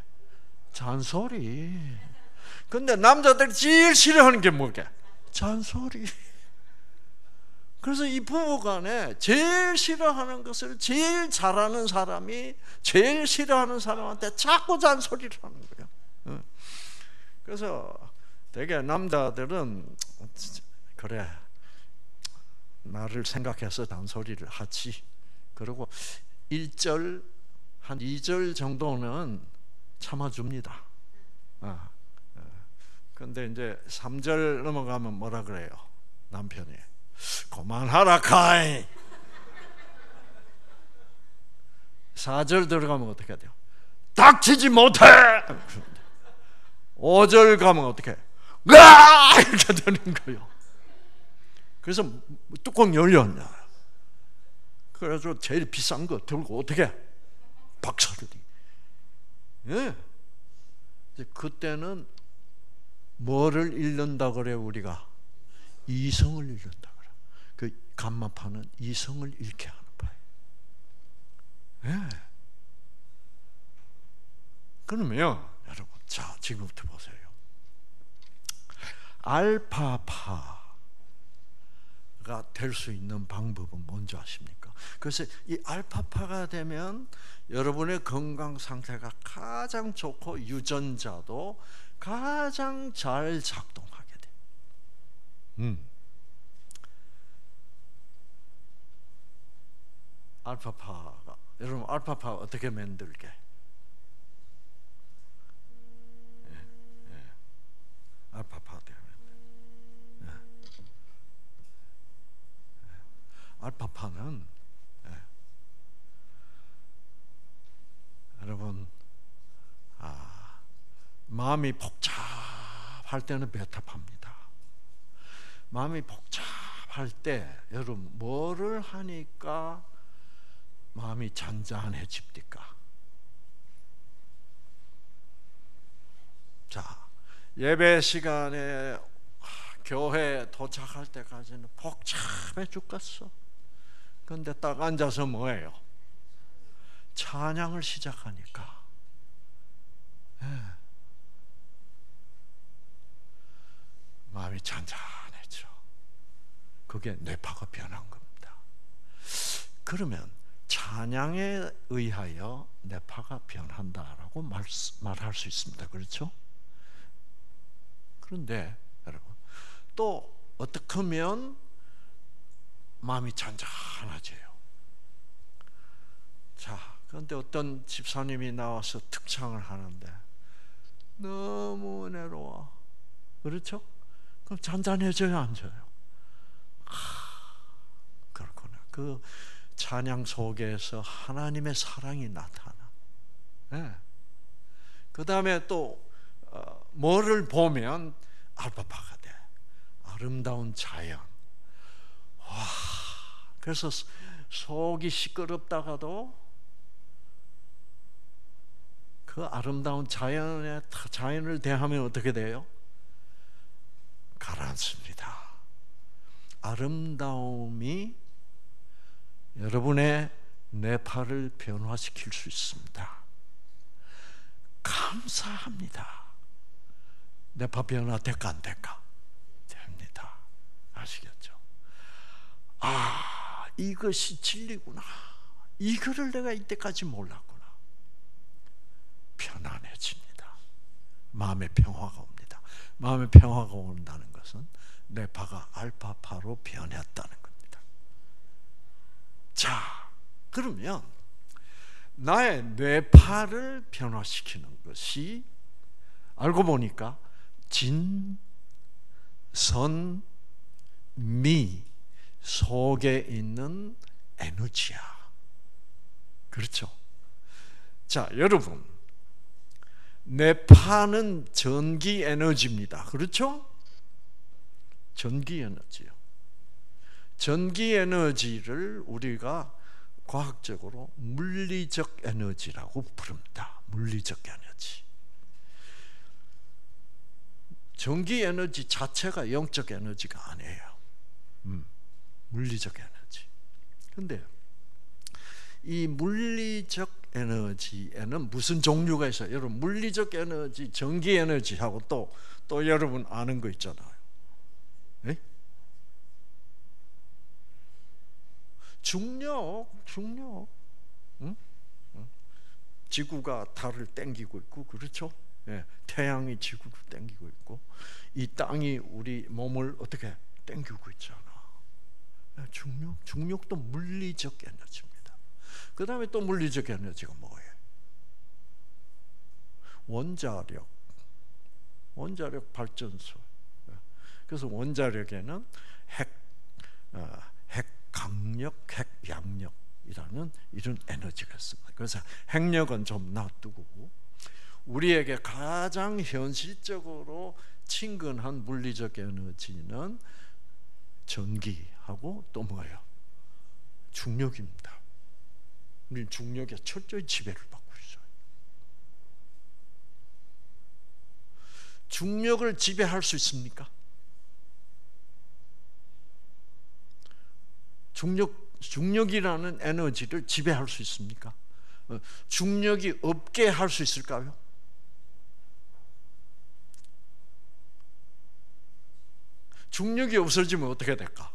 잔소리. 근데 남자들이 제일 싫어하는 게 뭐게? 잔소리. 그래서 이 부부간에 제일 싫어하는 것을 제일 잘하는 사람이 제일 싫어하는 사람한테 자꾸 잔소리를 하는 거예요. 그래서 되게 남자들은 그래, 나를 생각해서 잔소리를 하지. 그리고 1절 한 2절 정도는 참아줍니다. 근데 이제 3절 넘어가면 뭐라 그래요? 남편이 그만하라 카이. 4절 들어가면 어떻게 돼요? 닥치지 못해. 5절 가면 어떻게 해? 이렇게 되는 거예요. 그래서 뚜껑 열렸냐? 그래가지고 제일 비싼 거 들고 어떻게 박살이. 예. 그때는 뭐를 잃는다 그래요 우리가? 이성을 잃는다 그래. 그 감마파는 이성을 잃게 하는 파예요. 예. 그러면요, 여러분, 자 지금부터 보세요. 알파파가 될 수 있는 방법은 뭔지 아십니까? 그래서 이 알파파가 되면 여러분의 건강 상태가 가장 좋고 유전자도 가장 잘 작동하게 돼. 알파파가, 여러분 알파파 어떻게 만들게? 알파파 되면 알파파는 여러분 마음이 복잡할 때는 베타파입니다. 마음이 복잡할 때 여러분 뭐를 하니까 마음이 잔잔해집니까? 자, 예배 시간에 교회 도착할 때까지는 복잡해 죽겠어. 그런데 딱 앉아서 뭐예요? 찬양을 시작하니까 마음이 잔잔해져. 그게 뇌파가 변한 겁니다. 그러면 찬양에 의하여 뇌파가 변한다라고 말할 수 있습니다. 그렇죠? 그런데 여러분 또 어떻게 하면 마음이 잔잔해져요? 자, 그런데 어떤 집사님이 나와서 특창을 하는데 너무 은혜로워. 그렇죠? 그럼 잔잔해져요, 안 져요? 그렇구나. 그 찬양 속에서 하나님의 사랑이 나타나. 네. 그 다음에 또 뭐를 보면 알파파가 돼. 아름다운 자연. 와, 그래서 속이 시끄럽다가도 그 아름다운 자연을 대하면 어떻게 돼요? 가라앉습니다. 아름다움이 여러분의 뇌파를 변화시킬 수 있습니다. 감사합니다. 뇌파 변화 될까 안 될까? 됩니다. 아시겠죠? 이것이 진리구나. 이거를 내가 이때까지 몰랐구나. 편안해집니다. 마음의 평화가 옵니다. 마음의 평화가 온다는 것은 뇌파가 알파파로 변했다는 겁니다. 자, 그러면 나의 뇌파를 변화시키는 것이 알고 보니까 진, 선, 미 속에 있는 에너지야. 그렇죠? 자, 여러분, 뇌파는 전기 에너지입니다. 그렇죠? 전기 에너지요. 전기 에너지를 우리가 과학적으로 물리적 에너지라고 부릅니다. 물리적 에너지. 전기 에너지 자체가 영적 에너지가 아니에요. 물리적 에너지. 그런데 이 물리적 에너지에는 무슨 종류가 있어요? 여러분, 물리적 에너지, 전기 에너지하고 또 여러분 아는 거 있잖아요. 네? 중력. 응? 지구가 달을 당기고 있고, 그렇죠? 네. 태양이 지구를 당기고 있고, 이 땅이 우리 몸을 어떻게 당기고 있잖아. 중력도 물리적 에너지입니다. 그 다음에 또 물리적 에너지가 뭐예요? 원자력 발전소. 그래서 원자력에는 핵강력, 핵양력이라는 이런 에너지가 있습니다. 그래서 핵력은 좀 놔두고 우리에게 가장 현실적으로 친근한 물리적 에너지는 전기하고 또 뭐예요? 중력입니다. 우리는 중력에 철저히 지배를 받고 있어요. 중력을 지배할 수 있습니까? 중력이라는 에너지를 지배할 수 있습니까? 중력이 없게 할 수 있을까요? 중력이 없어지면 어떻게 될까?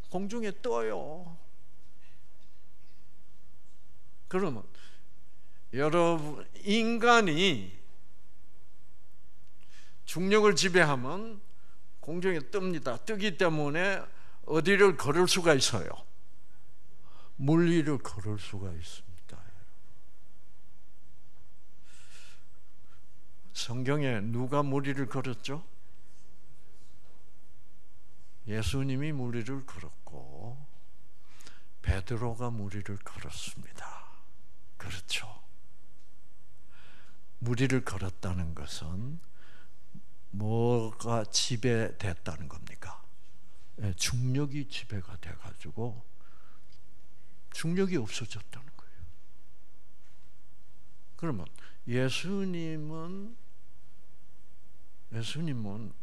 공중에 떠요. 그러면 여러분, 인간이 중력을 지배하면 공중에 뜹니다. 뜨기 때문에 어디를 걸을 수가 있어요? 물 위를 걸을 수가 있습니다. 성경에 누가 물 위를 걸었죠? 예수님이 물 위를 걸었고 베드로가 물 위를 걸었습니다. 그렇죠. 물 위를 걸었다는 것은 뭐가 지배됐다는 겁니까? 중력이 지배가 돼가지고 중력이 없어졌다는 거예요. 그러면 예수님은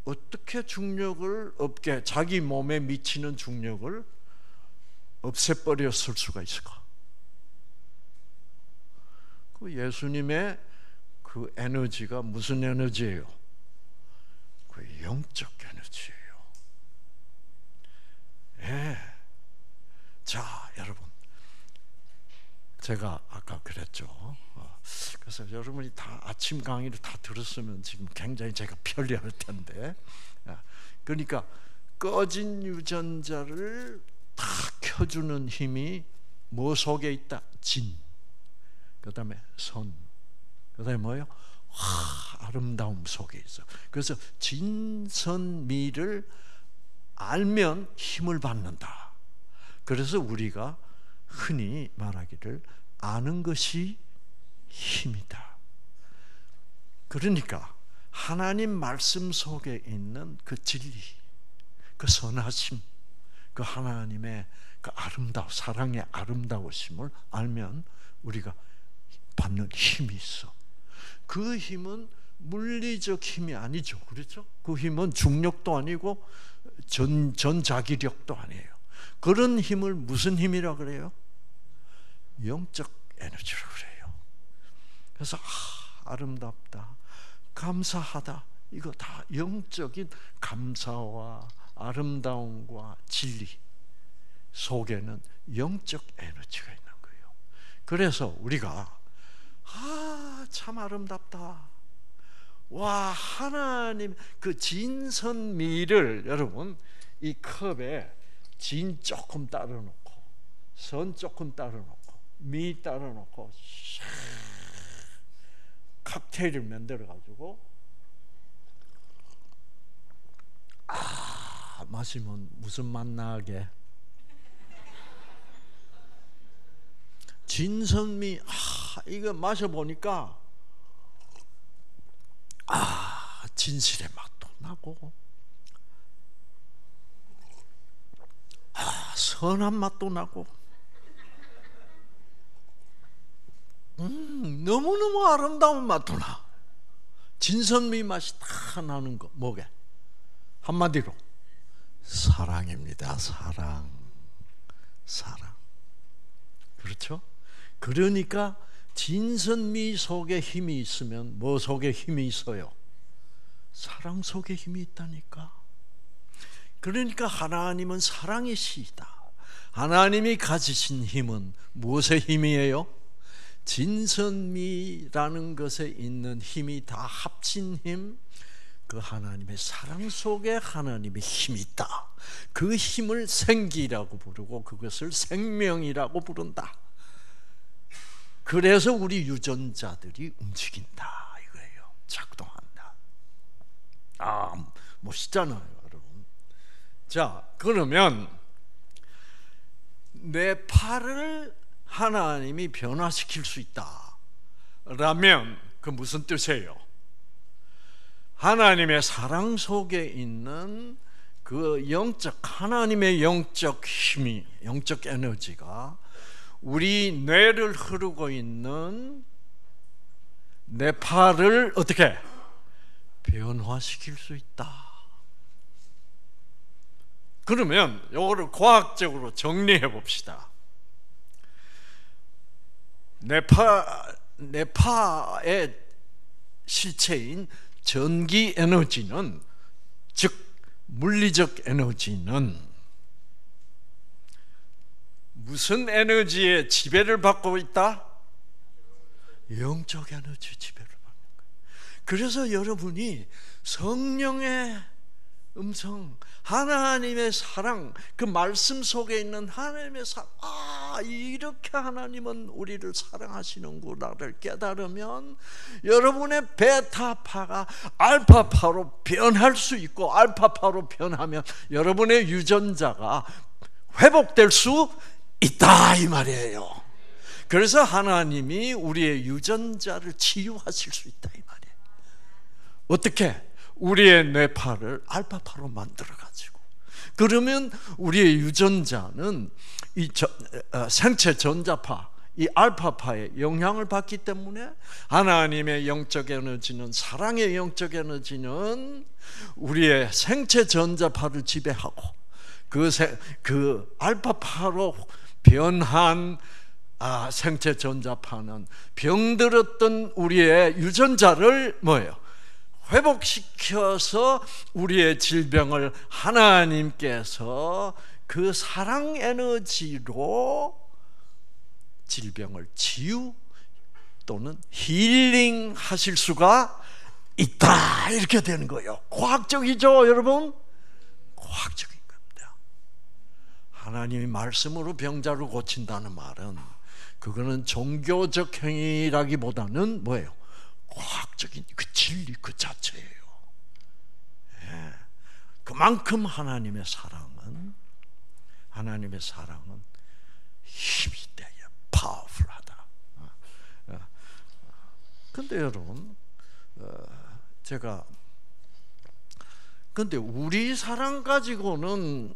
어떻게 중력을 없게, 자기 몸에 미치는 중력을 없애버렸을 수가 있을까? 그 예수님의 그 에너지가 무슨 에너지예요? 그 영적 에너지예요. 예. 자, 여러분, 제가 아까 그랬죠. 그래서 여러분이 다 아침 강의를 다 들었으면 지금 굉장히 제가 편리할 텐데, 그러니까 꺼진 유전자를 다 켜주는 힘이 뭐 속에 있다? 진. 그 다음에 선. 그 다음에 뭐예요? 아름다움 속에 있어. 그래서 진선미를 알면 힘을 받는다. 그래서 우리가 흔히 말하기를 아는 것이 힘이다. 그러니까 하나님 말씀 속에 있는 그 진리, 그 선하심, 그 하나님의 그 사랑의 아름다우심을 알면 우리가 받는 힘이 있어. 그 힘은 물리적 힘이 아니죠. 그렇죠? 그 힘은 중력도 아니고 전자기력도 아니에요. 그런 힘을 무슨 힘이라고 그래요? 영적 에너지라고 그래요. 그래서 아름답다, 감사하다, 이거 다 영적인 감사와 아름다움과 진리 속에는 영적 에너지가 있는 거예요. 그래서 우리가 참 아름답다, 와, 하나님 그 진선미를, 여러분, 이 컵에 진 조금 따라 놓고 선 조금 따라 놓고 미 따라 놓고 칵테일을 만들어 가지고 마시면 무슨 맛 나게? 진선미. 이거 마셔보니까 진실의 맛도 나고 선한 맛도 나고 너무너무 아름다운 맛도 나. 진선미 맛이 다 나는 거 뭐게? 한마디로 사랑입니다. 사랑. 그렇죠? 그러니까 진선미 속에 힘이 있으면 뭐 속에 힘이 있어요? 사랑 속에 힘이 있다니까. 그러니까 하나님은 사랑이시다. 하나님이 가지신 힘은 무엇의 힘이에요? 진선미라는 것에 있는 힘이 다 합친 힘, 그 하나님의 사랑 속에 하나님의 힘이 있다. 그 힘을 생기라고 부르고 그것을 생명이라고 부른다. 그래서 우리 유전자들이 움직인다 이거예요. 작동한다. 멋있잖아요, 여러분. 자, 그러면 내 팔을 하나님이 변화시킬 수 있다 라면 그 무슨 뜻이에요? 하나님의 사랑 속에 있는 그 하나님의 영적 힘이, 영적 에너지가 우리 뇌를 흐르고 있는 뇌파를 어떻게 변화시킬 수 있다. 그러면 이거를 과학적으로 정리해 봅시다. 뇌파의 실체인 전기 에너지는, 즉 물리적 에너지는 무슨 에너지의 지배를 받고 있다? 영적 에너지 지배를 받는 거예요. 그래서 여러분이 성령의 음성, 하나님의 사랑, 그 말씀 속에 있는 하나님의 사랑, 이렇게 하나님은 우리를 사랑하시는구나를 깨달으면 여러분의 베타파가 알파파로 변할 수 있고, 알파파로 변하면 여러분의 유전자가 회복될 수 있다, 이 말이에요. 그래서 하나님이 우리의 유전자를 치유하실 수 있다, 이 말이에요. 어떻게? 우리의 뇌파를 알파파로 만들어가지고, 그러면 우리의 유전자는 이 생체 전자파, 이 알파파의 영향을 받기 때문에 하나님의 영적 에너지는, 사랑의 영적 에너지는 우리의 생체 전자파를 지배하고, 그 알파파로 변한 생체 전자파는 병들었던 우리의 유전자를 뭐예요? 회복시켜서 우리의 질병을 하나님께서 그 사랑 에너지로 질병을 치유 또는 힐링 하실 수가 있다, 이렇게 되는 거예요. 과학적이죠, 여러분? 과학적인 겁니다. 하나님이 말씀으로 병자를 고친다는 말은, 그거는 종교적 행위라기보다는 뭐예요? 과학적인 그 진리 그 자체예요. 예. 그만큼 하나님의 사랑은 힘이 돼요. 파워풀하다. 근데 여러분, 근데 우리 사랑 가지고는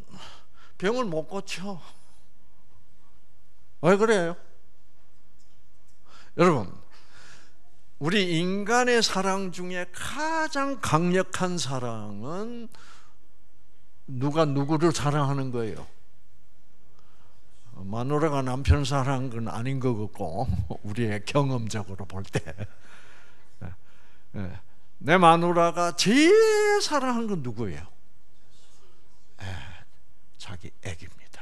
병을 못 고쳐. 왜 그래요? 여러분, 우리 인간의 사랑 중에 가장 강력한 사랑은 누가 누구를 사랑하는 거예요? 마누라가 남편 사랑하는 건 아닌 것 같고, 우리의 경험적으로 볼 때 내 마누라가 제일 사랑하는 건 누구예요? 자기 애기입니다.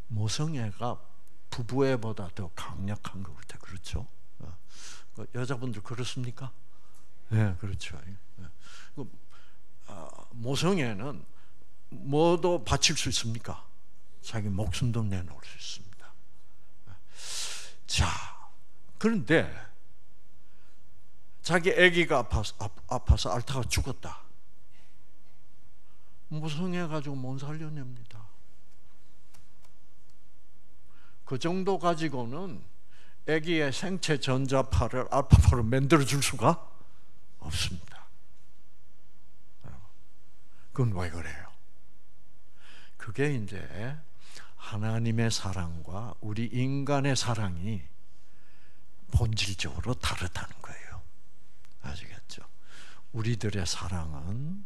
모성애가 부부애보다 더 강력한 것 같아요. 그렇죠? 여자분들 그렇습니까? 네, 그렇죠. 모성애는 뭐도 바칠 수 있습니까? 자기 목숨도 내놓을 수 있습니다. 자, 그런데 자기 아기가 아파서 앓다가 죽었다. 모성애 가지고 못 살려냅니다. 그 정도 가지고는 아기의 생체 전자파를 알파파로 만들어줄 수가 없습니다. 그건 왜 그래요? 그게 이제 하나님의 사랑과 우리 인간의 사랑이 본질적으로 다르다는 거예요. 아시겠죠? 우리들의 사랑은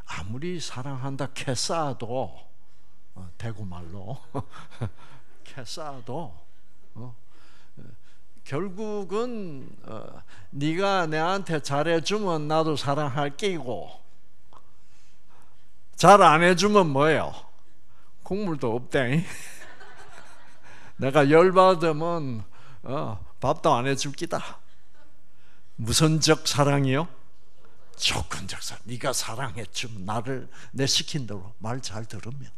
아무리 사랑한다 캐싸도, 대구말로 캐싸도 결국은 네가 내한테 잘해주면 나도 사랑할 끼고, 잘 안 해주면 뭐예요? 국물도 없대. 내가 열받으면 밥도 안 해줄 끼다. 무선적 사랑이요? 조건적 사랑. 네가 사랑해주면, 나를 내 시킨 대로 말 잘 들으면.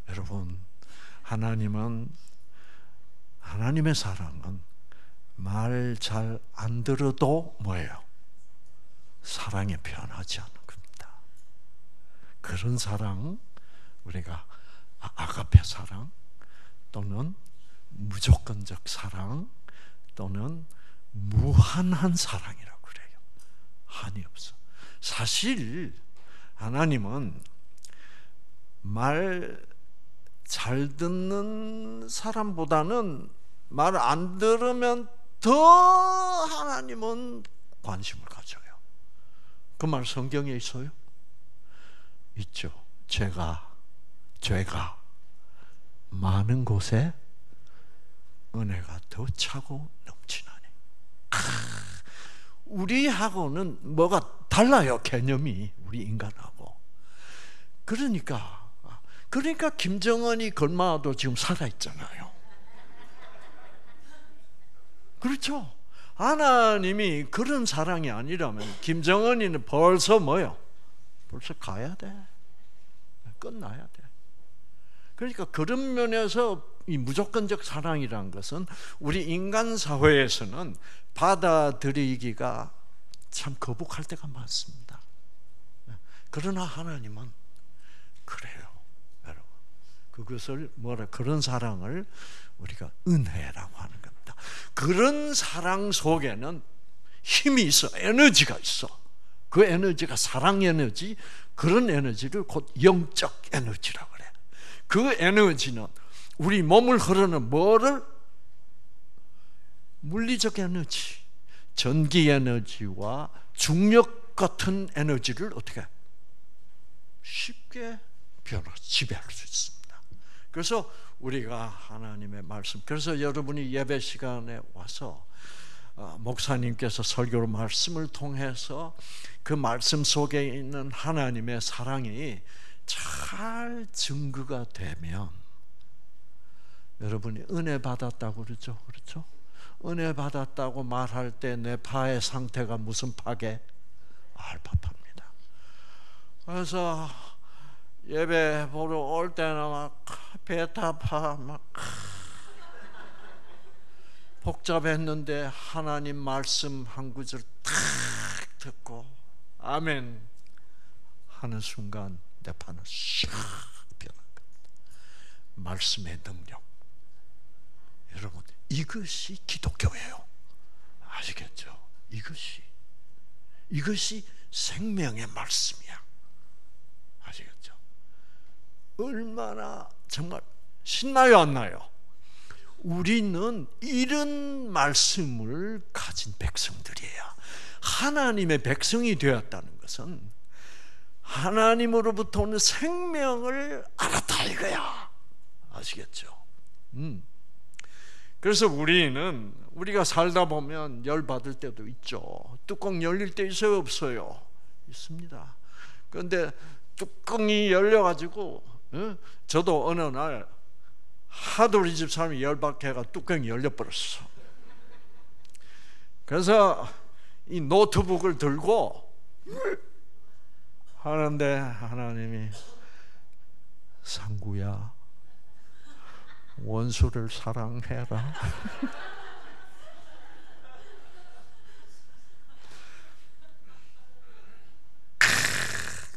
여러분, 하나님의 사랑은 말 잘 안 들어도 뭐예요? 사랑에 변하지 않는 겁니다. 그런 사랑, 우리가 아가페 사랑 또는 무조건적 사랑 또는 무한한 사랑이라고 그래요. 한이 없어. 사실 하나님은 말 잘 듣는 사람보다는 말 안 들으면 더 하나님은 관심을 가져요. 그 말 성경에 있어요? 있죠. 죄가 많은 곳에 은혜가 더 차고 넘치나니. 우리하고는 뭐가 달라요, 개념이. 우리 인간하고. 그러니까 김정은이 걸마도 지금 살아있잖아요. 그렇죠? 하나님이 그런 사랑이 아니라면 김정은이는 벌써 뭐요? 벌써 가야 돼. 끝나야 돼. 그러니까 그런 면에서 이 무조건적 사랑이라는 것은 우리 인간 사회에서는 받아들이기가 참 거북할 때가 많습니다. 그러나 하나님은 그래요, 여러분. 그것을 그런 사랑을 우리가 은혜라고 하는 겁니다. 그런 사랑 속에는 힘이 있어, 에너지가 있어. 그 에너지가 사랑 에너지, 그런 에너지를 곧 영적 에너지라고 그래. 그 에너지는 우리 몸을 흐르는 뭐를? 물리적 에너지, 전기 에너지와 중력 같은 에너지를 어떻게 쉽게 지배할 수 있습니다. 그래서 우리가 하나님의 말씀, 그래서 여러분이 예배 시간에 와서 목사님께서 설교로 말씀을 통해서 그 말씀 속에 있는 하나님의 사랑이 잘 증거가 되면 여러분이 은혜 받았다고 그러죠. 그렇죠? 은혜 받았다고 말할 때 내 파의 상태가 무슨 파게? 알파파입니다. 그래서 예배 보러 올 때는 막 베타파 막 복잡했는데 하나님 말씀 한 구절 탁 듣고 아멘 하는 순간 내 파는 샥 변한 겁니다. 말씀의 능력. 여러분, 이것이 기독교예요. 아시겠죠? 이것이 생명의 말씀이야. 아시겠죠? 얼마나 정말 신나요, 안 나요? 우리는 이런 말씀을 가진 백성들이에요. 하나님의 백성이 되었다는 것은 하나님으로부터 오는 생명을 알았다 이거야. 아시겠죠? 그래서 우리가 살다 보면 열 받을 때도 있죠. 뚜껑 열릴 때 있어요, 없어요? 있습니다. 그런데 뚜껑이 열려가지고 저도 어느 날 하도 우리 집 사람이 열받게가 뚜껑이 열려버렸어. 그래서 이 노트북을 들고 하는데 하나님이 상구야 원수를 사랑해라.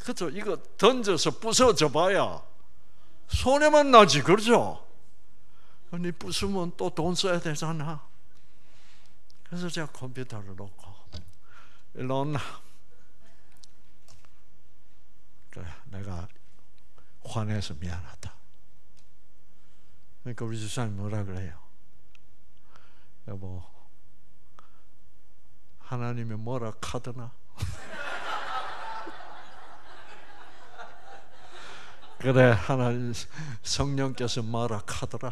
그렇죠? 이거 던져서 부서져 봐야 손해만 나지, 그렇죠? 근데 부수면 또 돈 써야 되잖아. 그래서 제가 컴퓨터를 놓고 일로 온나. 그래, 내가 화내서 미안하다. 그러니까 우리 집사님 뭐라 그래요? 여보, 하나님이 뭐라 카드나? 그래, 하나님 성령께서 뭐라 카더라.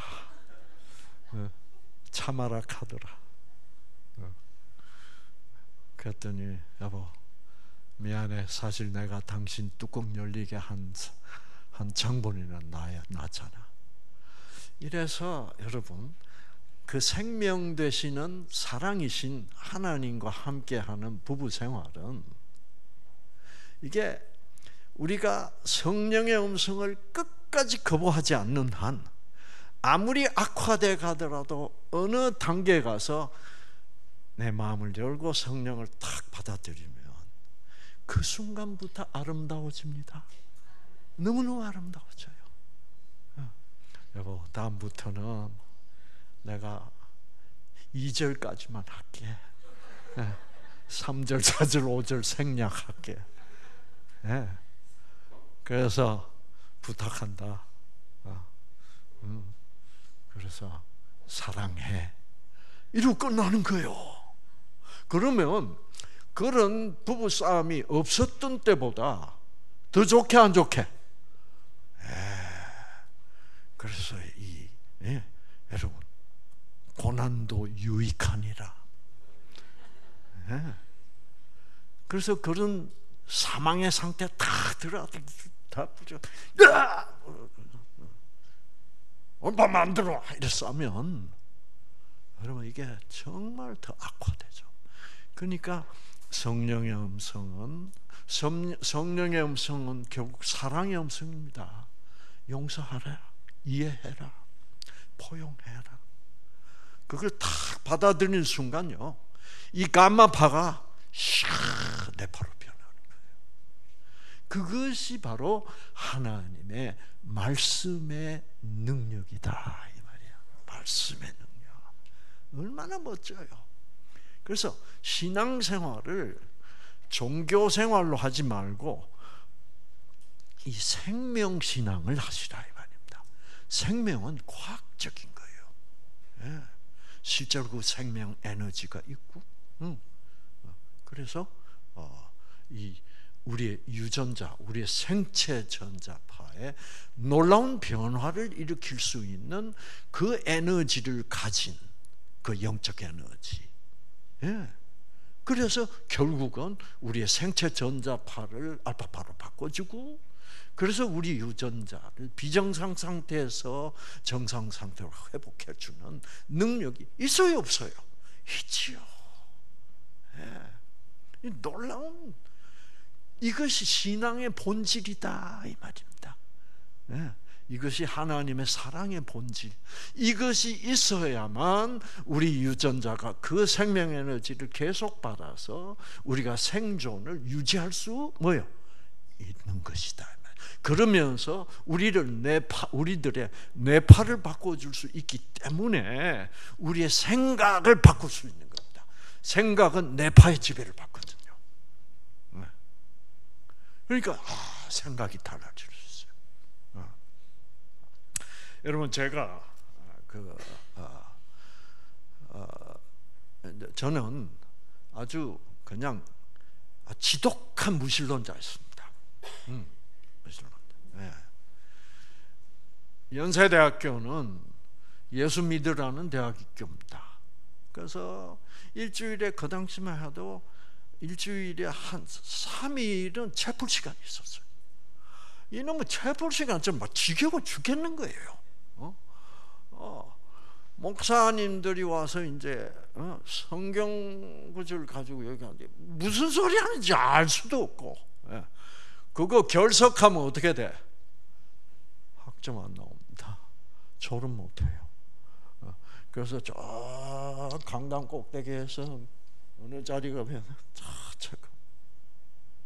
참아라 카더라. 그랬더니 여보 미안해, 사실 내가 당신 뚜껑 열리게 한 장본이나 나잖아. 이래서 여러분, 그 생명 되시는 사랑이신 하나님과 함께하는 부부 생활은 이게 우리가 성령의 음성을 끝까지 거부하지 않는 한 아무리 악화돼 가더라도 어느 단계에 가서 내 마음을 열고 성령을 탁 받아들이면 그 순간부터 아름다워집니다. 너무너무 아름다워져요. 여보, 다음부터는 내가 2절까지만 할게. 3절, 4절, 5절 생략할게. 예. 그래서 부탁한다. 그래서 사랑해. 이러고 끝나는 거예요. 그러면 그런 부부싸움이 없었던 때보다 더 좋게 안 좋게? 그래서 여러분, 고난도 유익하니라. 그래서 그런 사망의 상태 다 부져. 얼마 만들어 이래 싸면 여러분 이게 정말 더 악화되죠. 그러니까 성령의 음성은 결국 사랑의 음성입니다. 용서하라, 이해해라, 포용해라. 그걸 탁 받아들이는 순간요, 이 감마파가 뇌파로 변하는 거예요. 그것이 바로 하나님의 말씀의 능력이다 이 말이야. 말씀의 능력 얼마나 멋져요. 그래서 신앙생활을 종교생활로 하지 말고 이 생명신앙을 하시라 이 말입니다. 생명은 과학적인 거예요. 실제로 그 생명 에너지가 있고, 그래서 이 우리의 유전자, 우리의 생체 전자파에 놀라운 변화를 일으킬 수 있는 그 에너지를 가진 그 영적 에너지. 그래서 결국은 우리의 생체 전자파를 알파파로 바꿔주고, 그래서 우리 유전자를 비정상 상태에서 정상 상태로 회복해주는 능력이 있어요, 없어요? 있지요. 놀라운, 이것이 신앙의 본질이다 이 말입니다. 이것이 하나님의 사랑의 본질. 이것이 있어야만 우리 유전자가 그 생명 에너지를 계속 받아서 우리가 생존을 유지할 수 있는 것이다. 그러면서 우리들의 뇌파를 바꿔줄 수 있기 때문에 우리의 생각을 바꿀 수 있는 겁니다. 생각은 뇌파의 지배를 받거든요. 그러니까 생각이 달라질 수 있어요. 여러분, 제가 저는 아주 그냥 지독한 무신론자였습니다. 연세대학교는 예수 믿으라는 대학교입니다. 그래서 일주일에, 그 당시만 해도 일주일에 한 3일은 채플 시간이 있었어요. 이놈의 채플 시간 좀 막 지겨워 죽겠는 거예요. 목사님들이 와서 이제 성경 구절 가지고 얘기하는데 무슨 소리 하는지 알 수도 없고, 그거 결석하면 어떻게 돼? 학점 안 나옵니다. 졸업 못해요. 그래서 저 강당 꼭대기에서 어느 자리가 면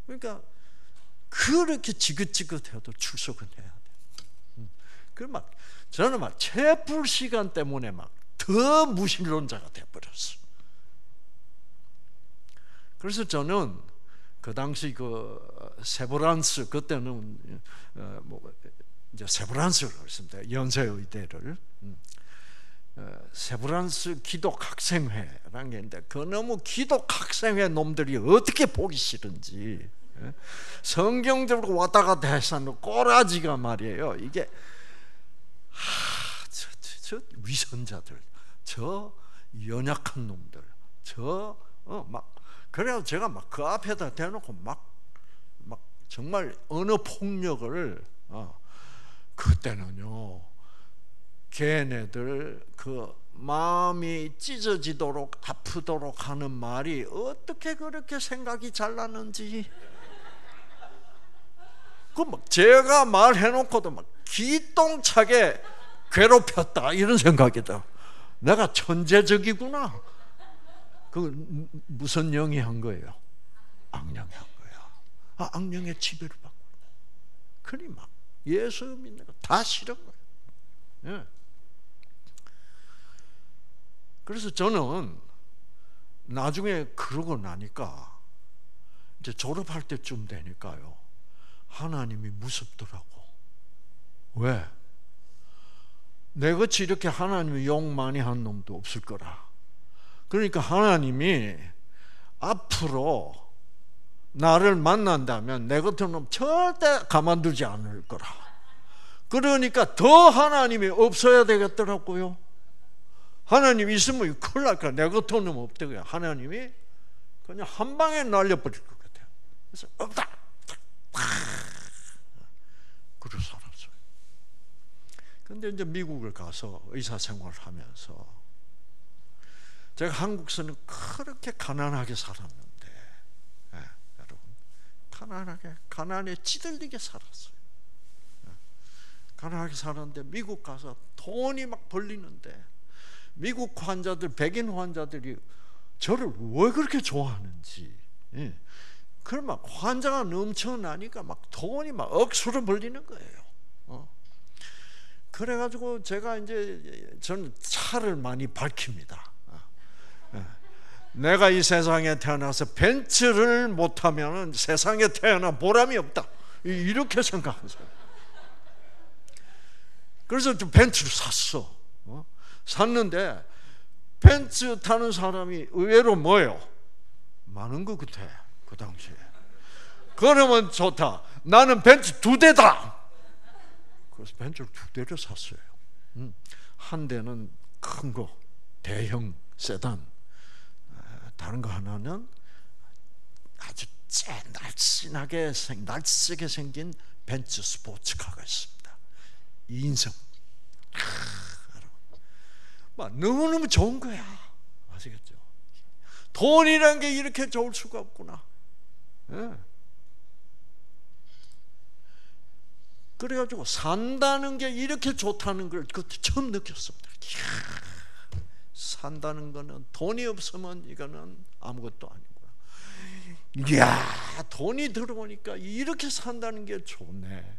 그러니까 그렇게 지긋지긋해도 출석은 해야 돼. 그 저는 채플 시간 때문에 더 무신론자가 돼버렸어. 그래서 저는 그 당시 세브란스, 그때는 이제 세브란스를 했습니다. 연세의대를. 세브란스 기독학생회라는 게 있는데, 그 너무 기독학생회 놈들이 어떻게 보기 싫은지, 성경 들고 왔다 갔다 해서 꼬라지가 말이에요. 이게 저 위선자들, 저 연약한 놈들, 그래서 제가 그 앞에다 대놓고 정말 언어 폭력을, 그때는요, 걔네들 마음이 찢어지도록 아프도록 하는 말이 어떻게 그렇게 생각이 잘 나는지, 제가 말해놓고도 기똥차게 괴롭혔다 이런 생각이다. 내가 천재적이구나. 그 무슨 영이 한 거예요? 악령이 한 거야. 악령의 지배를 받고. 그러니 예수 믿는 거 다 싫은 거예요. 그래서 저는 나중에 그러고 나니까 이제 졸업할 때쯤 되니까요, 하나님이 무섭더라고. 왜? 내같이 이렇게 하나님이 욕 많이 한 놈도 없을 거라. 그러니까 하나님이 앞으로 나를 만난다면 내 같은 놈 절대 가만두지 않을 거라. 그러니까 더 하나님이 없어야 되겠더라고요. 하나님 있으면 큰일 날 거야. 내 같은 놈 없다고요. 하나님이 그냥 한 방에 날려버릴 것 같아요. 그래서 없다. 그러고 살았어요. 근데 이제 미국을 가서 의사 생활을 하면서, 제가 한국에서는 그렇게 가난하게 살았는데, 여러분, 가난에 찌들리게 살았어요. 가난하게 살았는데 미국 가서 돈이 막 벌리는데, 미국 환자들, 백인 환자들이 저를 왜 그렇게 좋아하는지, 그럼 막 환자가 넘쳐나니까 막 돈이 막 억수로 벌리는 거예요. 그래가지고 제가 이제 저는 차를 많이 밝힙니다. 내가 이 세상에 태어나서 벤츠를 못하면 세상에 태어나 보람이 없다, 이렇게 생각하세요. 그래서 좀 벤츠를 샀어. 샀는데 벤츠 타는 사람이 의외로 뭐예요? 많은 것 같아, 그 당시에. 그러면 좋다. 나는 벤츠 2대다. 그래서 벤츠를 2대를 샀어요. 한 대는 큰 거, 대형 세단. 다른 거 하나는 아주 날씬하게 생긴 벤츠 스포츠카가 있습니다. 2인승. 너무너무 좋은 거야. 아시겠죠? 돈이란 게 이렇게 좋을 수가 없구나. 그래가지고 산다는 게 이렇게 좋다는 걸 그때 처음 느꼈습니다. 산다는 거는 돈이 없으면 이거는 아무것도 아니구나. 이야, 돈이 들어오니까 이렇게 산다는 게 좋네.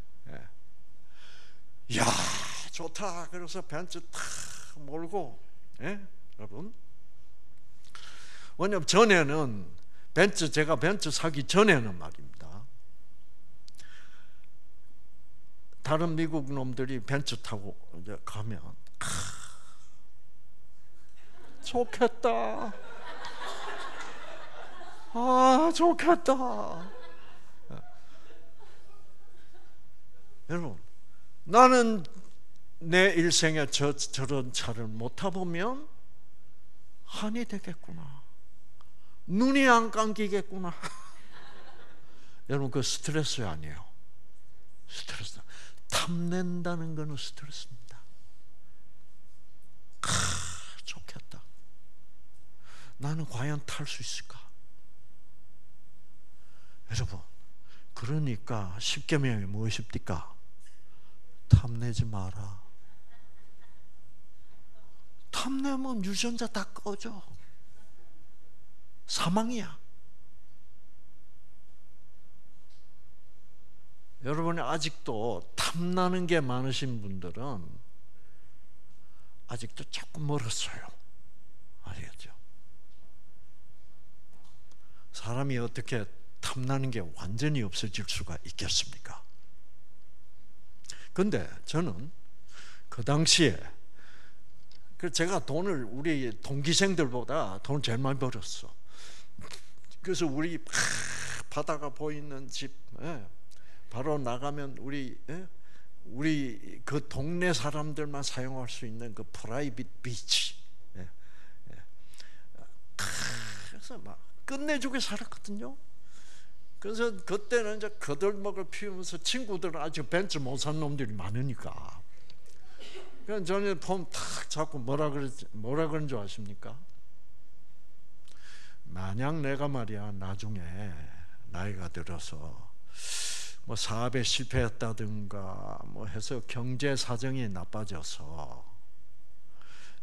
이야, 좋다. 그래서 벤츠 탁 몰고, 여러분. 왜냐면 전에는 제가 벤츠 사기 전에는 말입니다, 다른 미국 놈들이 벤츠 타고 이제 가면 좋겠다. 좋겠다. 여러분, 나는 내 일생에 저런 차를 못 타보면 한이 되겠구나. 눈이 안 감기겠구나. 여러분, 그 스트레스 아니에요. 스트레스. 탐낸다는 것은 스트레스입니다. 좋겠다. 나는 과연 탈 수 있을까? 여러분, 그러니까 십계명이 무엇입니까? 탐내지 마라. 탐내면 유전자 다 꺼져. 사망이야. 여러분이 아직도 탐나는 게 많으신 분들은 아직도 조금 멀었어요. 아시겠죠? 사람이 어떻게 탐나는 게 완전히 없어질 수가 있겠습니까? 근데 저는 그 당시에 제가 돈을 우리 동기생들보다 돈을 제일 많이 벌었어. 그래서 우리 바다가 보이는 집, 바로 나가면 우리 그 동네 사람들만 사용할 수 있는 그 프라이빗 비치, 그래서 막 끝내주게 살았거든요. 그래서 그때는 이제 거들먹을 피우면서 친구들은 아직 벤츠 못 산 놈들이 많으니까, 그냥 저는 폼 탁 잡고 뭐라 그런 줄 아십니까? 만약 내가 말이야 나중에 나이가 들어서 뭐 사업에 실패했다든가 뭐 해서 경제 사정이 나빠져서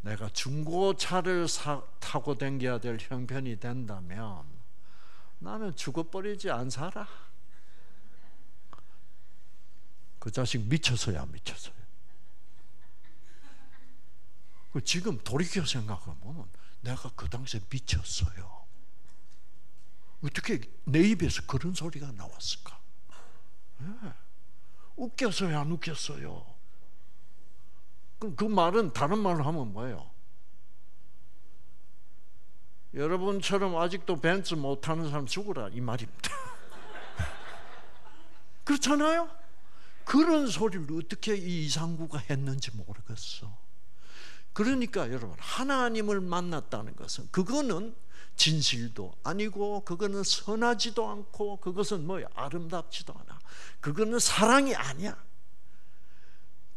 내가 중고차를 타고 다녀야 될 형편이 된다면 나는 죽어버리지 안 살아. 그 자식 미쳤어야 미쳤어요. 지금 돌이켜 생각하면 내가 그 당시에 미쳤어요. 어떻게 내 입에서 그런 소리가 나왔을까? 네. 웃겼어요, 안 웃겼어요? 그럼 그 말은 다른 말로 하면 뭐예요? 여러분처럼 아직도 벤츠 못 타는 사람 죽으라, 이 말입니다. 그렇잖아요? 그런 소리를 어떻게 이 이상구가 했는지 모르겠어. 그러니까 여러분, 하나님을 만났다는 것은, 그거는 진실도 아니고, 그거는 선하지도 않고, 그것은 뭐야? 아름답지도 않아. 그거는 사랑이 아니야.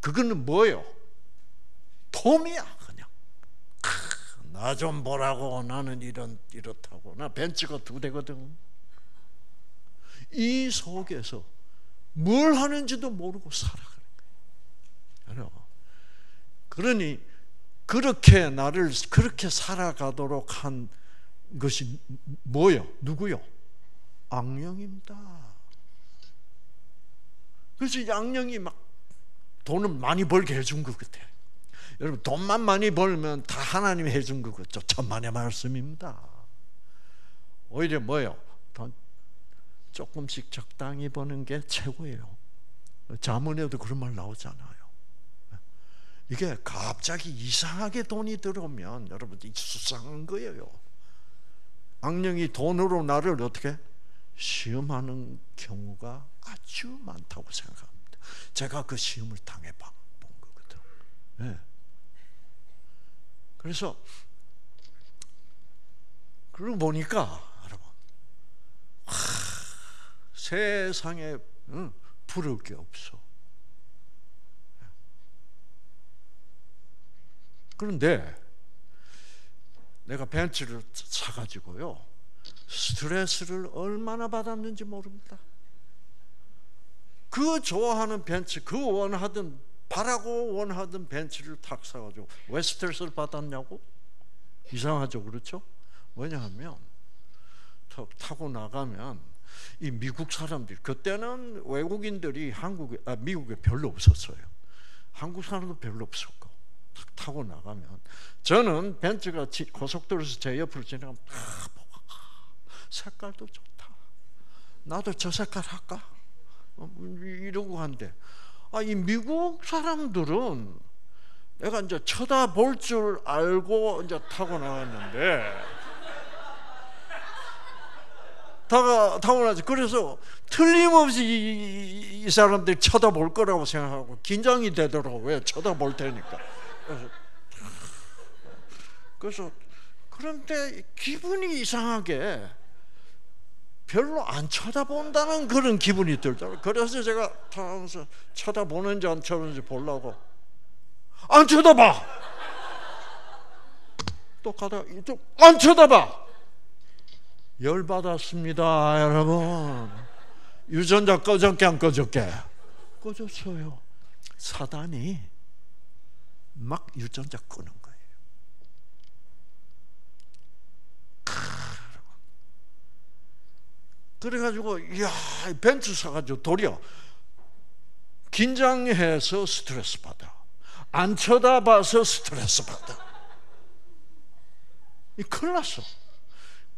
그거는 뭐예요? 톰이야, 그냥. 나 좀 보라고, 나는 이렇다고. 나 벤츠가 2대거든. 이 속에서 뭘 하는지도 모르고 살아가는 거예요. 그러니 그렇게 나를 그렇게 살아가도록 한 것이 뭐요? 누구요? 악령입니다. 그래서 이 악령이 막 돈을 많이 벌게 해준 것 같아요. 여러분, 돈만 많이 벌면 다 하나님이 해준 것 같죠? 천만의 말씀입니다. 오히려 뭐예요? 돈 조금씩 적당히 버는 게 최고예요. 자문에도 그런 말 나오잖아요. 이게 갑자기 이상하게 돈이 들어오면 여러분, 수상한 거예요. 악령이 돈으로 나를 어떻게 시험하는 경우가 아주 많다고 생각합니다. 제가 그 시험을 당해본 거거든. 네. 그래서 그러고 보니까 여러분, 세상에 부러울 게 없어. 그런데 내가 벤츠를 사가지고요, 스트레스를 얼마나 받았는지 모릅니다. 그 좋아하는 벤츠, 그 바라고 원하던 벤츠를 탁 사가지고 왜 스트레스를 받았냐고? 이상하죠, 그렇죠? 왜냐하면 타고 나가면 이 미국 사람들이, 그때는 외국인들이 미국에 별로 없었어요. 한국 사람도 별로 없었고, 타고 나가면, 저는 벤츠가 고속도로에서 제 옆으로 지나가면 색깔도 좋다, 나도 저 색깔 할까? 이러고 한데, 이 미국 사람들은 내가 이제 쳐다볼 줄 알고 이제 타고 나갔는데, 타고 나지. 그래서 틀림없이 이 사람들이 쳐다볼 거라고 생각하고 긴장이 되더라고요. 쳐다볼 테니까. 그래서 그런데 기분이 이상하게 별로 안 쳐다본다는 그런 기분이 들더라고요. 그래서 제가 타면서 쳐다보는지 안 쳐다보는지 보려고, 안 쳐다봐. 또 가다가 안 쳐다봐. 열받았습니다, 여러분. 유전자 꺼졌게 안 꺼졌게? 꺼졌어요. 사단이 막 유전자 끄는 거예요. 그래가지고 벤츠 사가지고 도리어 긴장해서 스트레스 받아, 안 쳐다봐서 스트레스 받아. 큰일 났어.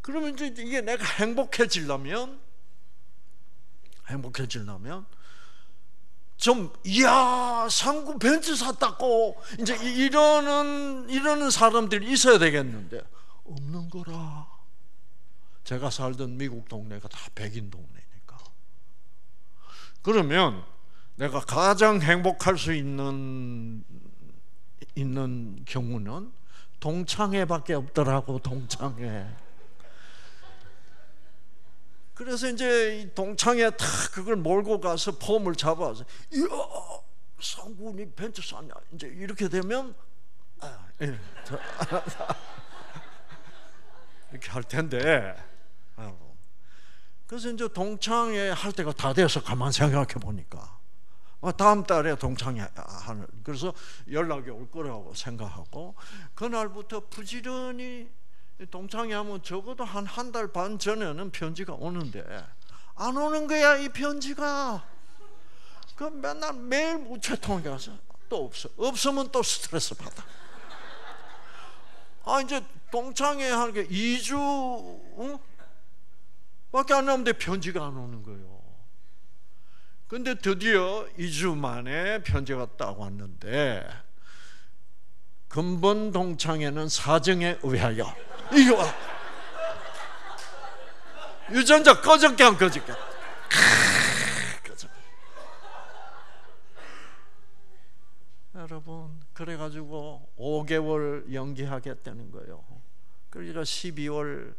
그러면 이제 이게 내가 행복해지려면 좀, 상구 벤츠 샀다고 이제 이러는 사람들이 있어야 되겠는데, 없는 거라. 제가 살던 미국 동네가 다 백인 동네니까. 그러면 내가 가장 행복할 수 있는 경우는 동창회밖에 없더라고. 동창회. 그래서 이제 동창회 탁 그걸 몰고 가서 폼을 잡아서, 이야, 상군이 벤츠 샀냐? 이제 이렇게 되면 이렇게 할 텐데, 그래서 이제 동창회 할 때가 다 돼서 가만 생각해 보니까 다음 달에 동창회 하는, 그래서 연락이 올 거라고 생각하고, 그날부터 부지런히 동창회 하면 적어도 한 달 반 전에는 편지가 오는데 안 오는 거야, 이 편지가. 그럼 맨날 매일 우체통에 가서 또 없으면 또 스트레스 받아. 이제 동창회 하는 게 2주 밖에 안 나오는데 편지가 안 오는 거예요. 근데 드디어 2주 만에 편지가 딱 왔는데, 근본 동창회는 사정에 의하여, 이거 유전자 꺼졌게 안 꺼졌게. 여러분, 그래가지고 5개월 연기하겠다는 거예요. 그러니까 12월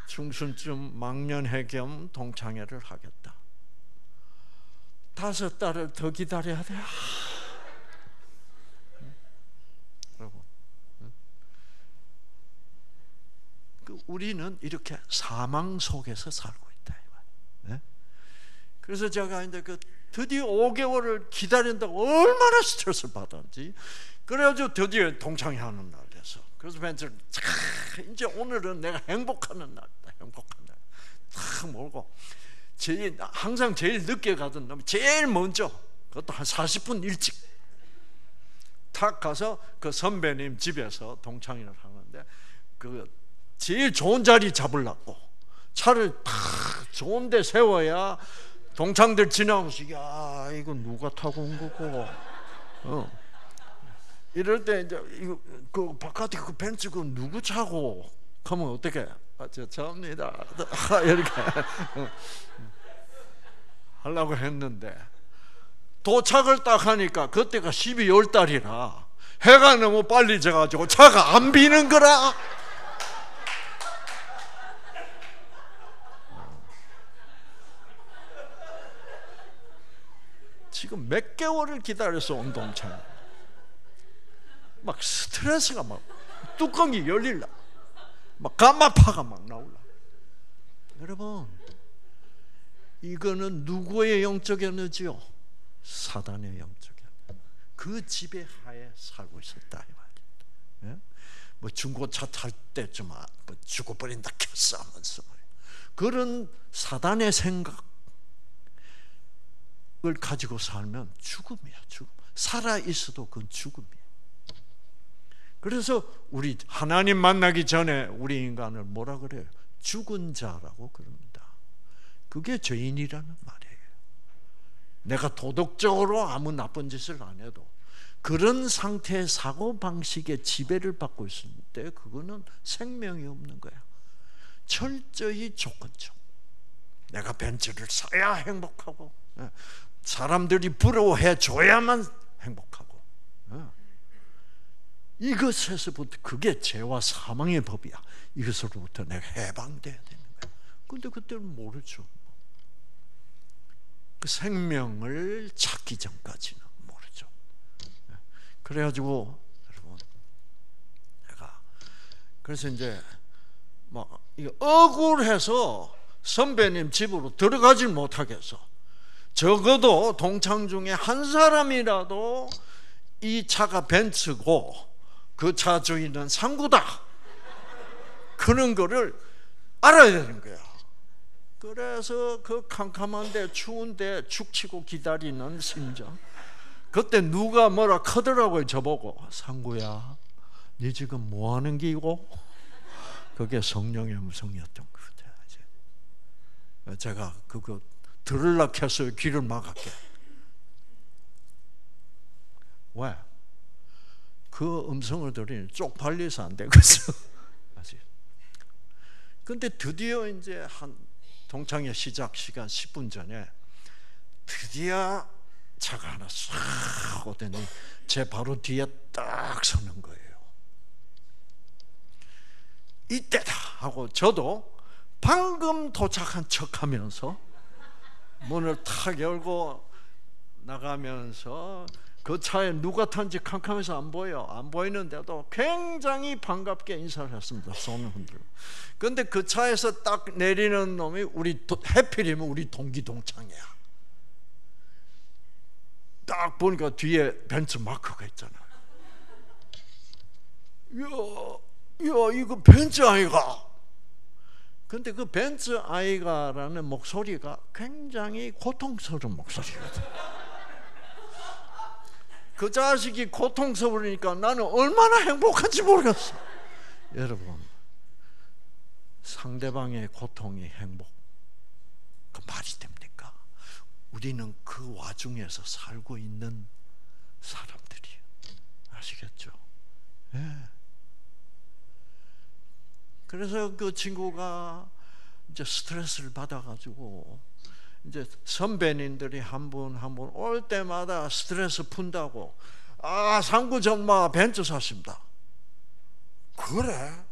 중순쯤 망년회 겸 동창회를 하겠다. 5달을 더 기다려야 돼. 여러분, 우리는 이렇게 사망 속에서 살고 있다. 그래서 제가 이제 드디어 5개월을 기다린다고 얼마나 스트레스를 받았는지. 그래가지고 드디어 동창회 하는 날 돼서, 그래서 벤츠를 이제 오늘은 내가 행복하는 날이다. 행복한 날. 탁 몰고 항상 제일 늦게 가던 놈이 제일 먼저, 그것도 한 40분 일찍 탁 가서 그 선배님 집에서 동창회를 하는데, 그 제일 좋은 자리 잡으려고 차를 탁 좋은 데 세워야 동창들 지나오면서, 야, 이거 누가 타고 온 거고, 이럴 때 이제 이거 그 바깥에 그 벤츠 그 누구 차고 하면 어떻게? 저 차입니다. 이렇게 하려고 했는데, 도착을 딱 하니까 그때가 12월 달이라 해가 너무 빨리 져가지고 차가 안 비는 거라. 지금 몇 개월을 기다려서 온 동창, 막 스트레스가 막 뚜껑이 열릴라, 막 가마파가 막 나올라. 여러분, 이거는 누구의 영적 에너지요? 사단의 영적 에너지. 그 지배하에 살고 있었다 이 말이에요. 뭐 중고차 탈 때쯤 뭐 죽어버린다 켰어 하면서 그런 사단의 생각을 가지고 살면 죽음이야. 죽음. 살아 있어도 그건 죽음이야. 그래서 우리 하나님 만나기 전에 우리 인간을 뭐라 그래요? 죽은 자라고 그럽니다. 그게 죄인이라는 말이에요. 내가 도덕적으로 아무 나쁜 짓을 안 해도 그런 상태의 사고방식의 지배를 받고 있을 때 그거는 생명이 없는 거야. 철저히 조건적. 내가 벤츠를 사야 행복하고, 사람들이 부러워해 줘야만 행복하고, 이것에서부터, 그게 죄와 사망의 법이야. 이것으로부터 내가 해방돼야 되는 거야. 근데 그때는 모르죠. 그 생명을 찾기 전까지는 모르죠. 그래가지고 여러분, 내가 그래서 이제 막 억울해서 선배님 집으로 들어가질 못하겠어. 적어도 동창 중에 한 사람이라도 이 차가 벤츠고 그 차 주인은 상구다, 그런 거를 알아야 되는 거야. 그래서 그 캄캄한데 추운데 축치고 기다리는 심정. 그때 누가 뭐라 크더라고요. 저보고, 상구야, 네 지금 뭐 하는 기고? 그게 성령의 음성이었던 것 같아요. 제가 그거 들으려고 했어요. 귀를 막았게. 왜? 그 음성을 들으니 쪽팔려서 안 되겠어. 근데 드디어 이제 한 동창회 시작 시간 10분 전에 드디어 차가 하나 싹 오더니 제 바로 뒤에 딱 서는 거예요. 이때다 하고 저도 방금 도착한 척하면서 문을 탁 열고 나가면서 그 차에 누가 탄지 캄캄해서 안 보여. 안 보이는데도 굉장히 반갑게 인사를 했습니다. 손을 흔들고. 근데 그 차에서 딱 내리는 놈이 해필이면 우리 동기 동창이야. 딱 보니까 뒤에 벤츠 마크가 있잖아. 야, 이거 벤츠 아이가? 근데 그 벤츠 아이가라는 목소리가 굉장히 고통스러운 목소리거든. 그 자식이 고통스러우니까 나는 얼마나 행복한지 모르겠어. 여러분, 상대방의 고통이 행복, 그 말이 됩니까? 우리는 그 와중에서 살고 있는 사람들이에요. 아시겠죠? 예. 그래서 그 친구가 이제 스트레스를 받아가지고 이제 선배님들이 한 분 한 분 올 때마다 스트레스 푼다고, 상구 정마 벤츠 샀습니다. 그래?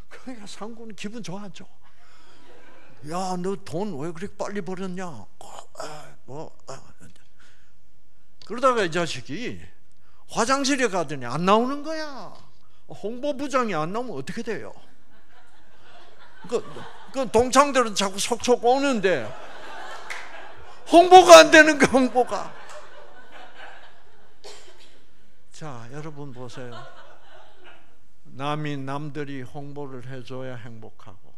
그러니까 상구는 기분 좋아하죠. 야, 너 돈 왜 그렇게 빨리 벌었냐? 그러다가 이 자식이 화장실에 가더니 안 나오는 거야. 홍보부장이 안 나오면 어떻게 돼요? 그 동창들은 자꾸 속속 오는데 홍보가 안 되는 거, 홍보가. 자, 여러분 보세요. 남들이 홍보를 해줘야 행복하고,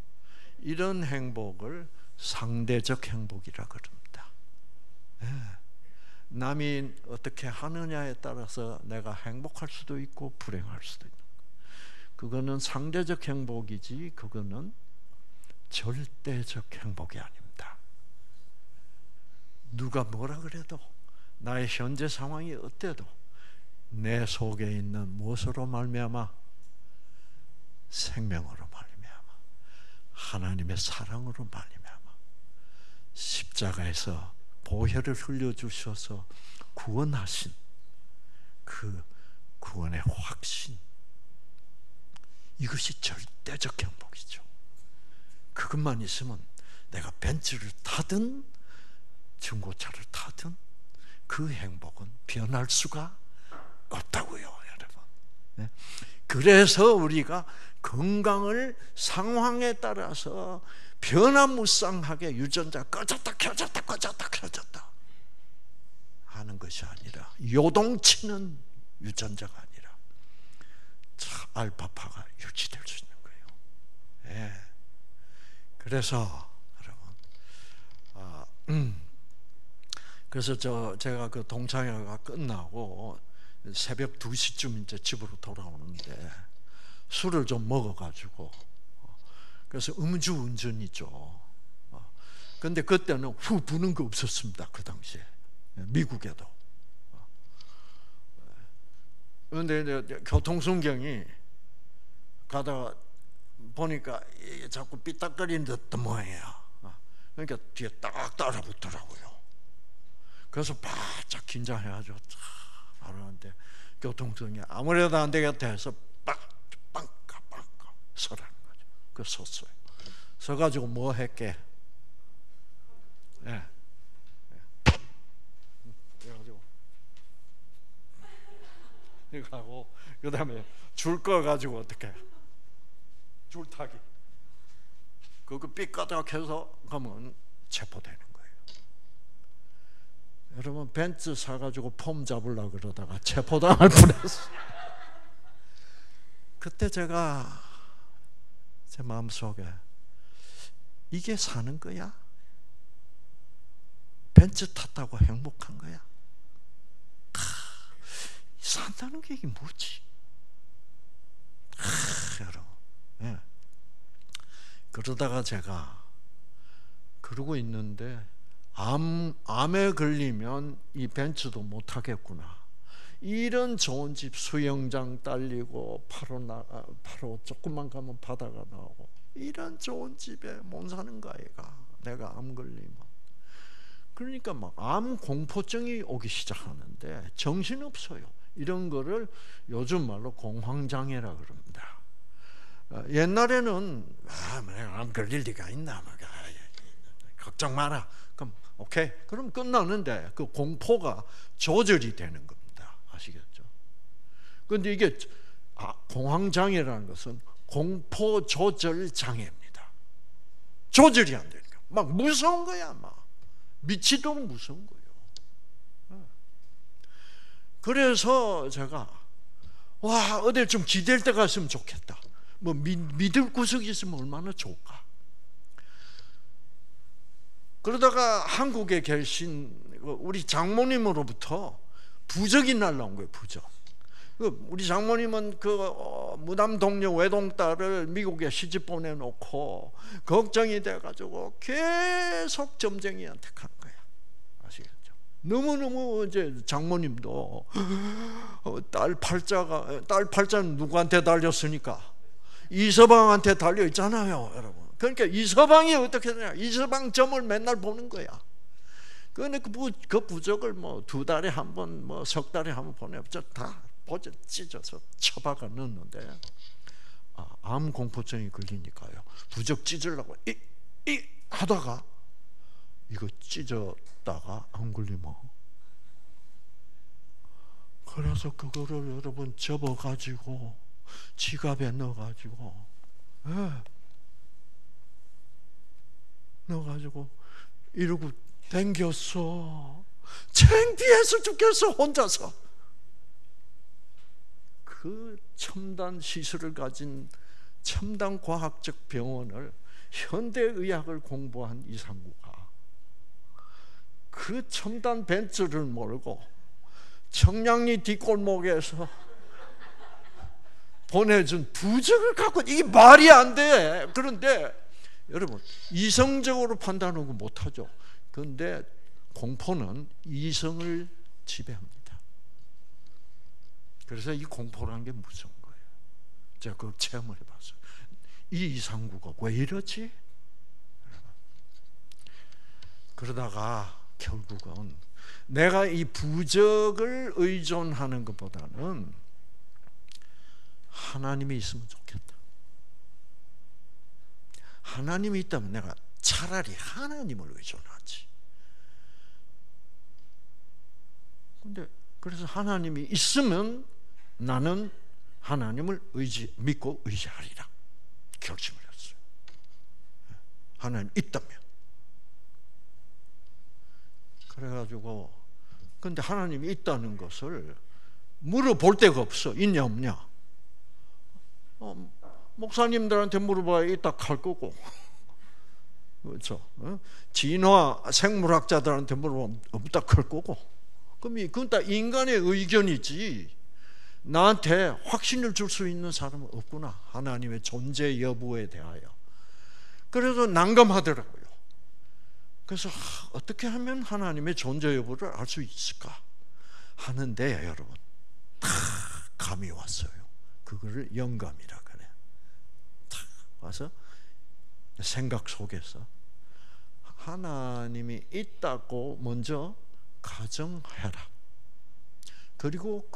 이런 행복을 상대적 행복이라 그럽니다. 남이 어떻게 하느냐에 따라서 내가 행복할 수도 있고 불행할 수도 있는 거예요. 그거는 상대적 행복이지, 그거는 절대적 행복이 아닙니다. 누가 뭐라 그래도, 나의 현재 상황이 어때도 내 속에 있는 무엇으로 말미암아? 생명으로 말미암아, 하나님의 사랑으로 말미암아, 십자가에서 보혈을 흘려주셔서 구원하신 그 구원의 확신, 이것이 절대적 행복이죠. 그것만 있으면 내가 벤츠를 타든 중고차를 타든 그 행복은 변할 수가 없다고요, 여러분. 그래서 우리가 건강을 상황에 따라서 변화무쌍하게 유전자 꺼졌다 켜졌다 꺼졌다 켜졌다 하는 것이 아니라, 요동치는 유전자가 아니라 알파파가 유지될 수 있는 거예요. 예. 그래서 여러분, 그래서 제가 그 동창회가 끝나고 새벽 2시쯤 이제 집으로 돌아오는데 술을 좀 먹어가지고, 그래서 음주운전이죠. 근데 그때는 후 부는 거 없었습니다. 그 당시에 미국에도. 그런데 이제 교통순경이 가다가 보니까 자꾸 삐딱거리는 듯한 모양이야. 그러니까 뒤에 딱 따라붙더라고요. 그래서 바짝 긴장해가지고 하는데 교통순경이 아무래도 안 되겠다 해서 빵까 서라는 거죠. 그 섰어요. 서가지고 뭐 했게? 예. 그래가지고 이거 하고, 그 다음에 줄 꺼가지고 어떻게? 줄 타기. 그거 삐까닥해서 가면 체포되는 거예요. 여러분, 벤츠 사가지고 폼 잡으려고 그러다가 체포당할 뻔했어요. 그때 제가 제 마음속에, 이게 사는 거야? 벤츠 탔다고 행복한 거야? 산다는 게 이게 뭐지? 여러분, 예. 그러다가 제가 그러고 있는데 암에 걸리면 이 벤츠도 못 타겠구나. 이런 좋은 집, 수영장 딸리고 바로 조금만 가면 바다가 나오고, 이런 좋은 집에 못 사는 거 아이가, 내가 암 걸리면. 그러니까 막 암 공포증이 오기 시작하는데 정신없어요. 이런 거를 요즘 말로 공황장애라 그럽니다. 옛날에는 내가 암 걸릴 리가 있나, 걱정 마라, 그럼 오케이, 그럼 끝나는데 그 공포가 조절이 되는 겁니다. 아시겠죠? 그런데 이게 공황장애라는 것은 공포 조절 장애입니다. 조절이 안 되니까 막 무서운 거야, 막 미치도록 무서운 거예요. 그래서 제가 어딜 좀 기댈 데가 있으면 좋겠다. 뭐 믿을 구석이 있으면 얼마나 좋을까. 그러다가 한국에 계신 우리 장모님으로부터 부적이 날라온 거예요. 부적. 우리 장모님은 무남 동료 외동딸을 미국에 시집 보내놓고 걱정이 돼가지고 계속 점쟁이한테 간 거야. 아시겠죠? 너무너무 이제 장모님도 딸 팔자는 누구한테 달렸으니까? 이서방한테 달려 있잖아요, 여러분. 그러니까 이서방이 어떻게 되냐? 이서방 점을 맨날 보는 거야. 근데 그 부적을 뭐 2달에 한 번, 뭐 석 달에 한 번 보내죠. 다 보져 찢어서 처박아 넣는데 암 공포증이 걸리니까요. 부적 찢으려고 이 하다가 이거 찢었다가 안 걸리면, 그래서 그거를 여러분 접어가지고 지갑에 넣어가지고 넣어가지고 이러고 댕겼어. 창피해서 죽겠어, 혼자서. 그 첨단 시술을 가진 첨단 과학적 병원을, 현대의학을 공부한 이상구가 그 첨단 벤츠를 몰고 청량리 뒷골목에서 보내준 부적을 갖고, 이게 말이 안 돼. 그런데 여러분, 이성적으로 판단하고 못하죠. 그런데 공포는 이성을 지배합니다. 그래서 이 공포라는 게 무서운 거예요. 제가 그걸 체험을 해봤어요. 이 이상구가 왜 이러지? 그러다가 결국은 내가 이 부적을 의존하는 것보다는 하나님이 있으면 좋겠다. 하나님이 있다면 내가 차라리 하나님을 의존하지. 근데 그래서 하나님이 있으면 나는 하나님을 믿고 의지하리라 결심을 했어요. 하나님 있다면. 그래가지고, 근데 하나님이 있다는 것을 물어볼 데가 없어. 있냐 없냐. 목사님들한테 물어봐야 있다 할 거고, 그렇죠? 진화 생물학자들한테 물어보면 없다 할 거고. 그럼 그건 다 인간의 의견이지 나한테 확신을 줄 수 있는 사람은 없구나, 하나님의 존재 여부에 대하여. 그래서 난감하더라고요. 그래서 어떻게 하면 하나님의 존재 여부를 알 수 있을까 하는데, 여러분, 다 감이 왔어요. 그거를 영감이라 그래. 다 와서 생각 속에서 하나님이 있다고 먼저 가정해라. 그리고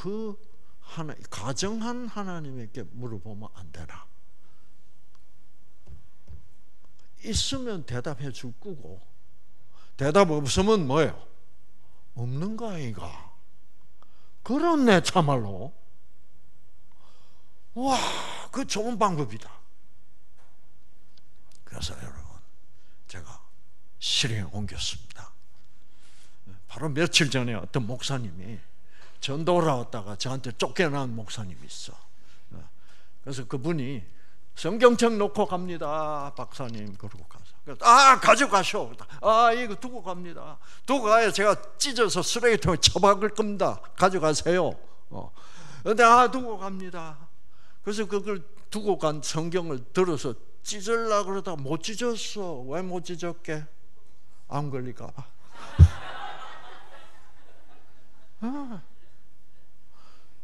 가정한 하나님에게 물어보면 안 되나? 있으면 대답해 줄 거고, 대답 없으면 뭐예요? 없는 거 아이가? 그렇네, 참말로. 와, 그 좋은 방법이다. 그래서 여러분, 제가 실행에 옮겼습니다. 바로 며칠 전에 어떤 목사님이 전도를 왔다가 저한테 쫓겨난 목사님이 있어. 그래서 그분이 성경책 놓고 갑니다, 박사님. 그러고 가서, 가져가쇼. 이거 두고 갑니다. 두고 가야 제가 찢어서 쓰레기통에 처박을 겁니다. 가져가세요. 근데 두고 갑니다. 그래서 그걸 두고 간 성경을 들어서 찢으려고 그러다가 못 찢었어. 왜 못 찢었게? 안 걸릴까 봐.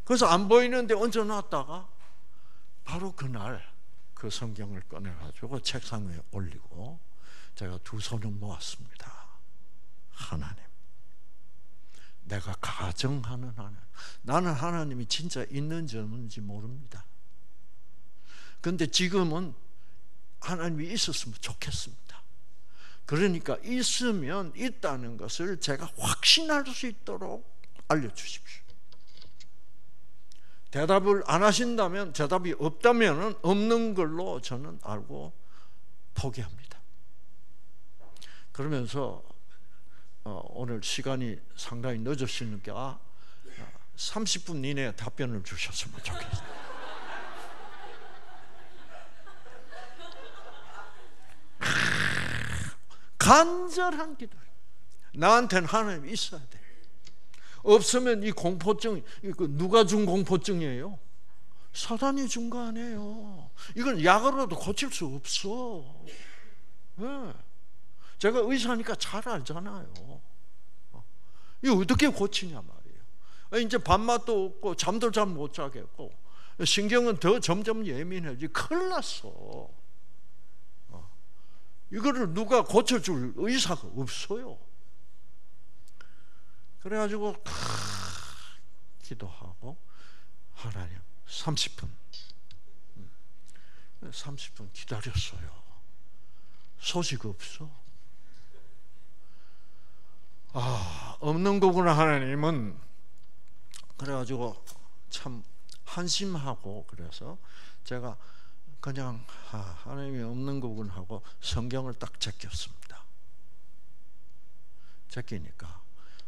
그래서 안 보이는데 얹어놨다가 바로 그날 그 성경을 꺼내가지고 책상 위에 올리고 제가 두 손을 모았습니다. 하나님, 내가 가정하는 하나님, 나는 하나님이 진짜 있는지 없는지 모릅니다. 그런데 지금은 하나님이 있었으면 좋겠습니다. 그러니까 있으면 있다는 것을 제가 확신할 수 있도록 알려주십시오. 대답을 안 하신다면, 대답이 없다면 없는 걸로 저는 알고 포기합니다. 그러면서 오늘 시간이 상당히 늦으시니까 30분 이내에 답변을 주셨으면 좋겠습니다. 간절한 기도. 나한테는 하나님이 있어야 돼. 없으면 이 공포증, 누가 준 공포증이에요? 사단이 준 거 아니에요. 이건 약으로도 고칠 수 없어. 네. 제가 의사니까 잘 알잖아요. 이거 어떻게 고치냐 말이에요. 이제 밥맛도 없고 잠도 잘 못 자겠고 신경은 더 점점 예민해지. 큰일 났어. 이거를 누가 고쳐줄 의사가 없어요. 그래가지고 기도하고 하나님 30분 기다렸어요. 소식 없어. 없는 거구나 하나님은. 그래가지고 참 한심하고, 그래서 제가 그냥 하나님이 없는 거구나 하고 성경을 딱 제꼈습니다. 제끼니까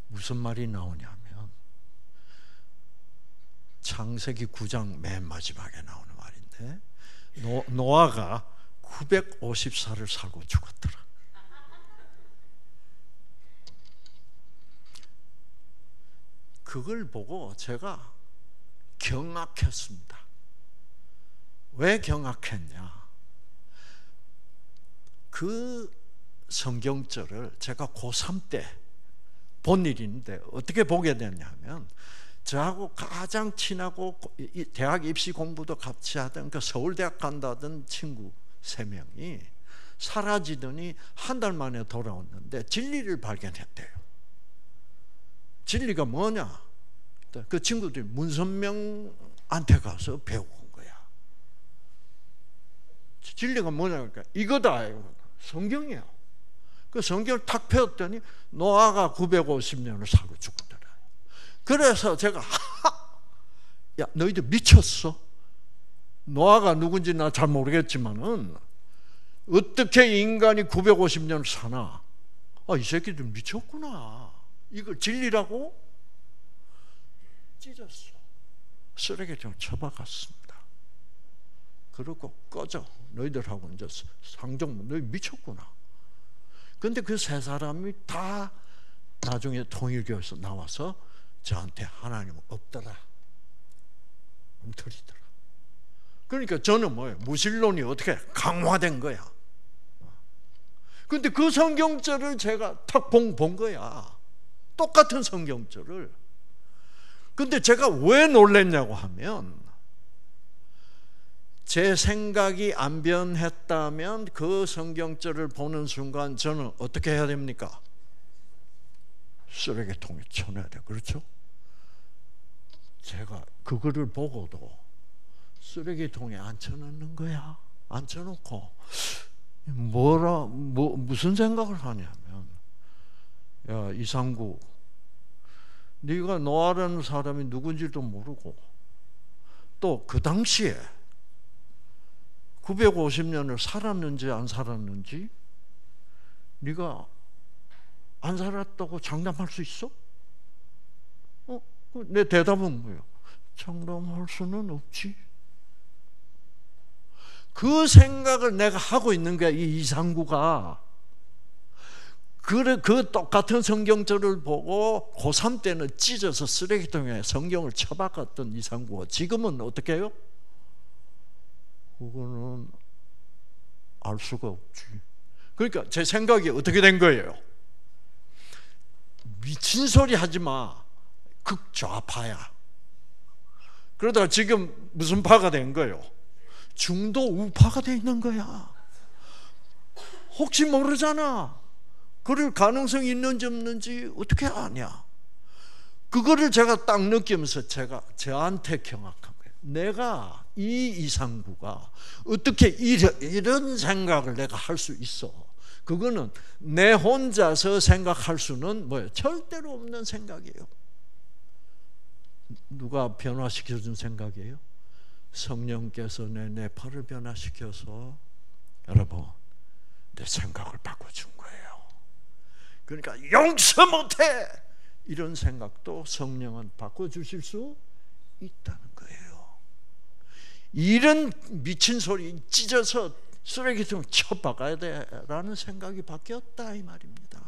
무슨 말이 나오냐면 창세기 9장 맨 마지막에 나오는 말인데, 노아가 950살을 살고 죽었더라. 그걸 보고 제가 경악했습니다. 왜 경악했냐? 그 성경절을 제가 고3 때 본 일인데 어떻게 보게 됐냐면, 저하고 가장 친하고 대학 입시 공부도 같이 하던 그 서울대학 간다던 친구 3명이 사라지더니 한 달 만에 돌아왔는데 진리를 발견했대요. 진리가 뭐냐? 그 친구들이 문선명한테 가서 배운 거야. 진리가 뭐냐? 그러니까 이거다. 성경이야. 그 성경을 탁 펴었더니 노아가 950년을 살고 죽었더라. 그래서 제가 야, 너희들 미쳤어? 노아가 누군지 나 잘 모르겠지만은 어떻게 인간이 950년을 사나? 이 새끼들 미쳤구나. 이걸 진리라고? 찢었어. 쓰레기통에 처박았습니다. 그러고 꺼져. 너희들하고 이제 상종, 너희 미쳤구나. 근데 그 3사람이 다 나중에 통일교에서 나와서 저한테 하나님은 없더라, 엉터리더라. 그러니까 저는 뭐예요? 무신론이 어떻게 강화된 거야. 근데 그 성경절을 제가 탁 본 거야. 똑같은 성경절을. 근데 제가 왜 놀랬냐고 하면, 제 생각이 안 변했다면 그 성경절을 보는 순간 저는 어떻게 해야 됩니까? 쓰레기통에 쳐놔야 돼. 그렇죠? 제가 그거를 보고도 쓰레기통에 안 쳐놓는 거야. 안 쳐놓고 무슨 생각을 하냐면, 야 이상구, 네가 노아라는 사람이 누군지도 모르고 또 그 당시에 950년을 살았는지 안 살았는지 네가 안 살았다고 장담할 수 있어? 내 대답은 뭐예요? 장담할 수는 없지. 그 생각을 내가 하고 있는 거야. 이 이상구가. 그 똑같은 성경절을 보고 고3 때는 찢어서 쓰레기통에 성경을 처박았던 이상구가 지금은 어떻게 해요? 그거는 알 수가 없지. 그러니까 제 생각이 어떻게 된 거예요? 미친 소리 하지 마. 극좌파야. 그러다가 지금 무슨 파가 된 거예요? 중도 우파가 돼 있는 거야. 혹시 모르잖아. 그럴 가능성이 있는지 없는지 어떻게 아냐? 그거를 제가 딱 느끼면서 제가 저한테 경악한 거예요. 내가 이 이상구가 어떻게 이런 생각을 내가 할 수 있어? 그거는 내 혼자서 생각할 수는 뭐예요? 절대로 없는 생각이에요. 누가 변화시켜준 생각이에요? 성령께서 내 뇌파를 변화시켜서 여러분 내 생각을 바꿔준 거예요. 그러니까 용서 못해 이런 생각도 성령은 바꿔주실 수 있다는 거예요. 이런 미친 소리 찢어서 쓰레기통 쳐박아야 돼라는 생각이 바뀌었다 이 말입니다.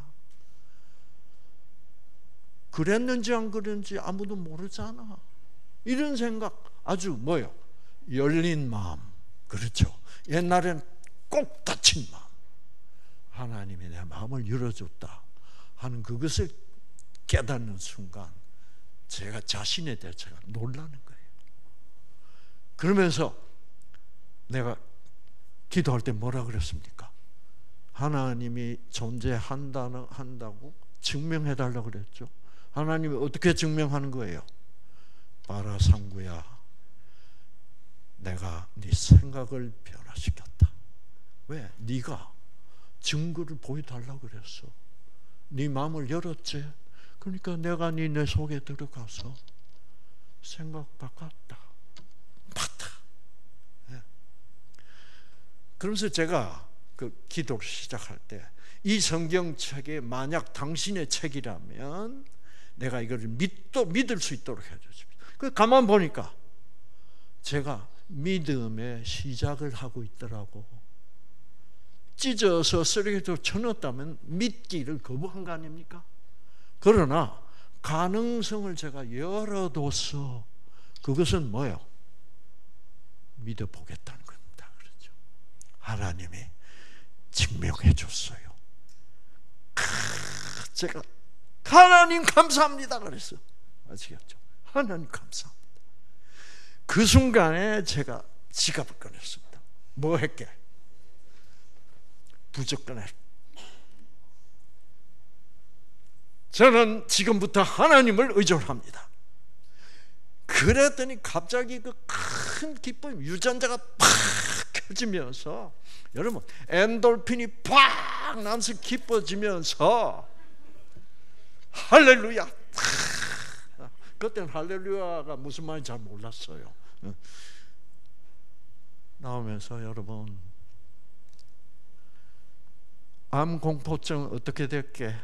그랬는지 안 그랬는지 아무도 모르잖아. 이런 생각, 아주 뭐요? 열린 마음. 그렇죠. 옛날엔 꼭 닫힌 마음. 하나님이 내 마음을 열어줬다 하는 그것을 깨닫는 순간 제가 자신에 대해 제가 놀라는 거예요. 그러면서 내가 기도할 때 뭐라 그랬습니까? 하나님이 존재한다고 증명해달라고 그랬죠. 하나님이 어떻게 증명하는 거예요? 봐라 상구야, 내가 네 생각을 변화시켰다. 왜? 네가 증거를 보여달라고 그랬어. 네 마음을 열었지. 그러니까 내가 내 속에 들어가서 생각 바꿨다. 맞다. 네. 그러면서 제가 그 기도를 시작할 때 이 성경책이 만약 당신의 책이라면 내가 이걸 믿을 수 있도록 해주십시오. 그 가만 보니까 제가 믿음의 시작을 하고 있더라고. 찢어서 쓰레기통에 쳐넣었다면 믿기를 거부한 거 아닙니까? 그러나 가능성을 제가 열어둬서 그것은 뭐예요? 믿어보겠다는 겁니다. 그렇죠? 하나님이 증명해 줬어요. 제가 하나님 감사합니다 그랬어요. 아시겠죠? 하나님 감사합니다. 그 순간에 제가 지갑을 꺼냈습니다. 뭐 했게? 부적 꺼내. 저는 지금부터 하나님을 의존합니다. 그랬더니 갑자기 그 큰 기쁨, 유전자가 팍 켜지면서 여러분 엔돌핀이 팍 나면서 기뻐지면서 할렐루야. 그때는 할렐루야가 무슨 말인지 잘 몰랐어요. 나오면서 여러분 암 공포증 어떻게 됐게?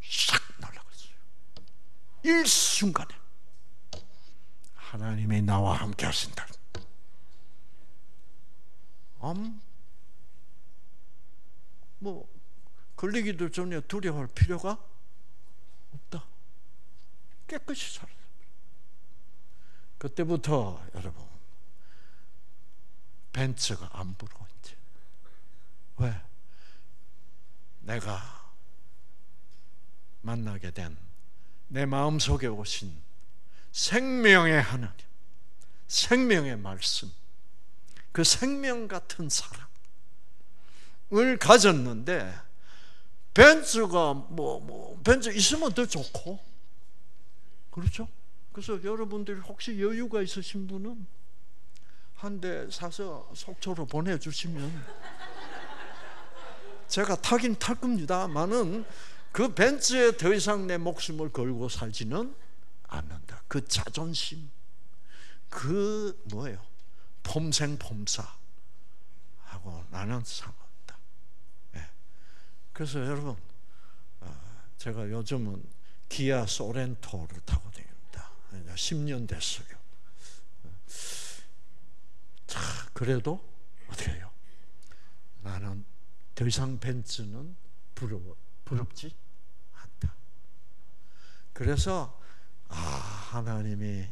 싹 날아갔어요. 일순간에 하나님이 나와 함께 하신다. 암? 뭐 걸리기도 전에 두려워할 필요가 없다. 깨끗이 살았어요. 그때부터 여러분 벤츠가 안 불어 이제. 왜? 내가 만나게 된 내 마음속에 오신 생명의 하나님, 생명의 말씀, 그 생명 같은 사랑을 가졌는데 벤츠가 벤츠 있으면 더 좋고 그렇죠? 그래서 여러분들이 혹시 여유가 있으신 분은 한 대 사서 속초로 보내주시면 제가 타긴 탈 겁니다만은 그 벤츠에 더 이상 내 목숨을 걸고 살지는 않는다. 그 자존심, 그 뭐예요? 폼생폼사하고 나는 상관없다. 네. 그래서 여러분 제가 요즘은 기아 소렌토를 타고 다닙니다. 10년 됐어요. 자, 그래도 어떻게 해요? 나는 더 이상 벤츠는 부럽지 않다. 그래서 하나님이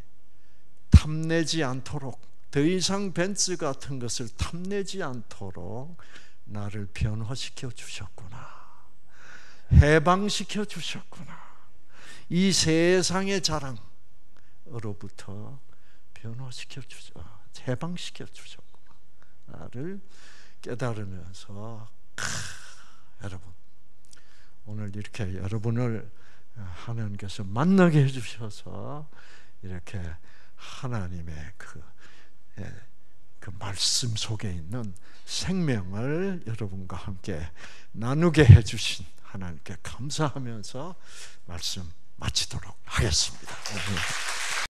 탐내지 않도록, 더 이상 벤츠 같은 것을 탐내지 않도록 나를 변화시켜 주셨구나, 해방시켜 주셨구나, 이 세상의 자랑으로부터 변화시켜 해방시켜 주셨구나 나를 깨달으면서 여러분 오늘 이렇게 여러분을 하나님께서 만나게 해주셔서 이렇게 하나님의 그 말씀 속에 있는 생명을 여러분과 함께 나누게 해주신 하나님께 감사하면서 말씀 마치도록 하겠습니다.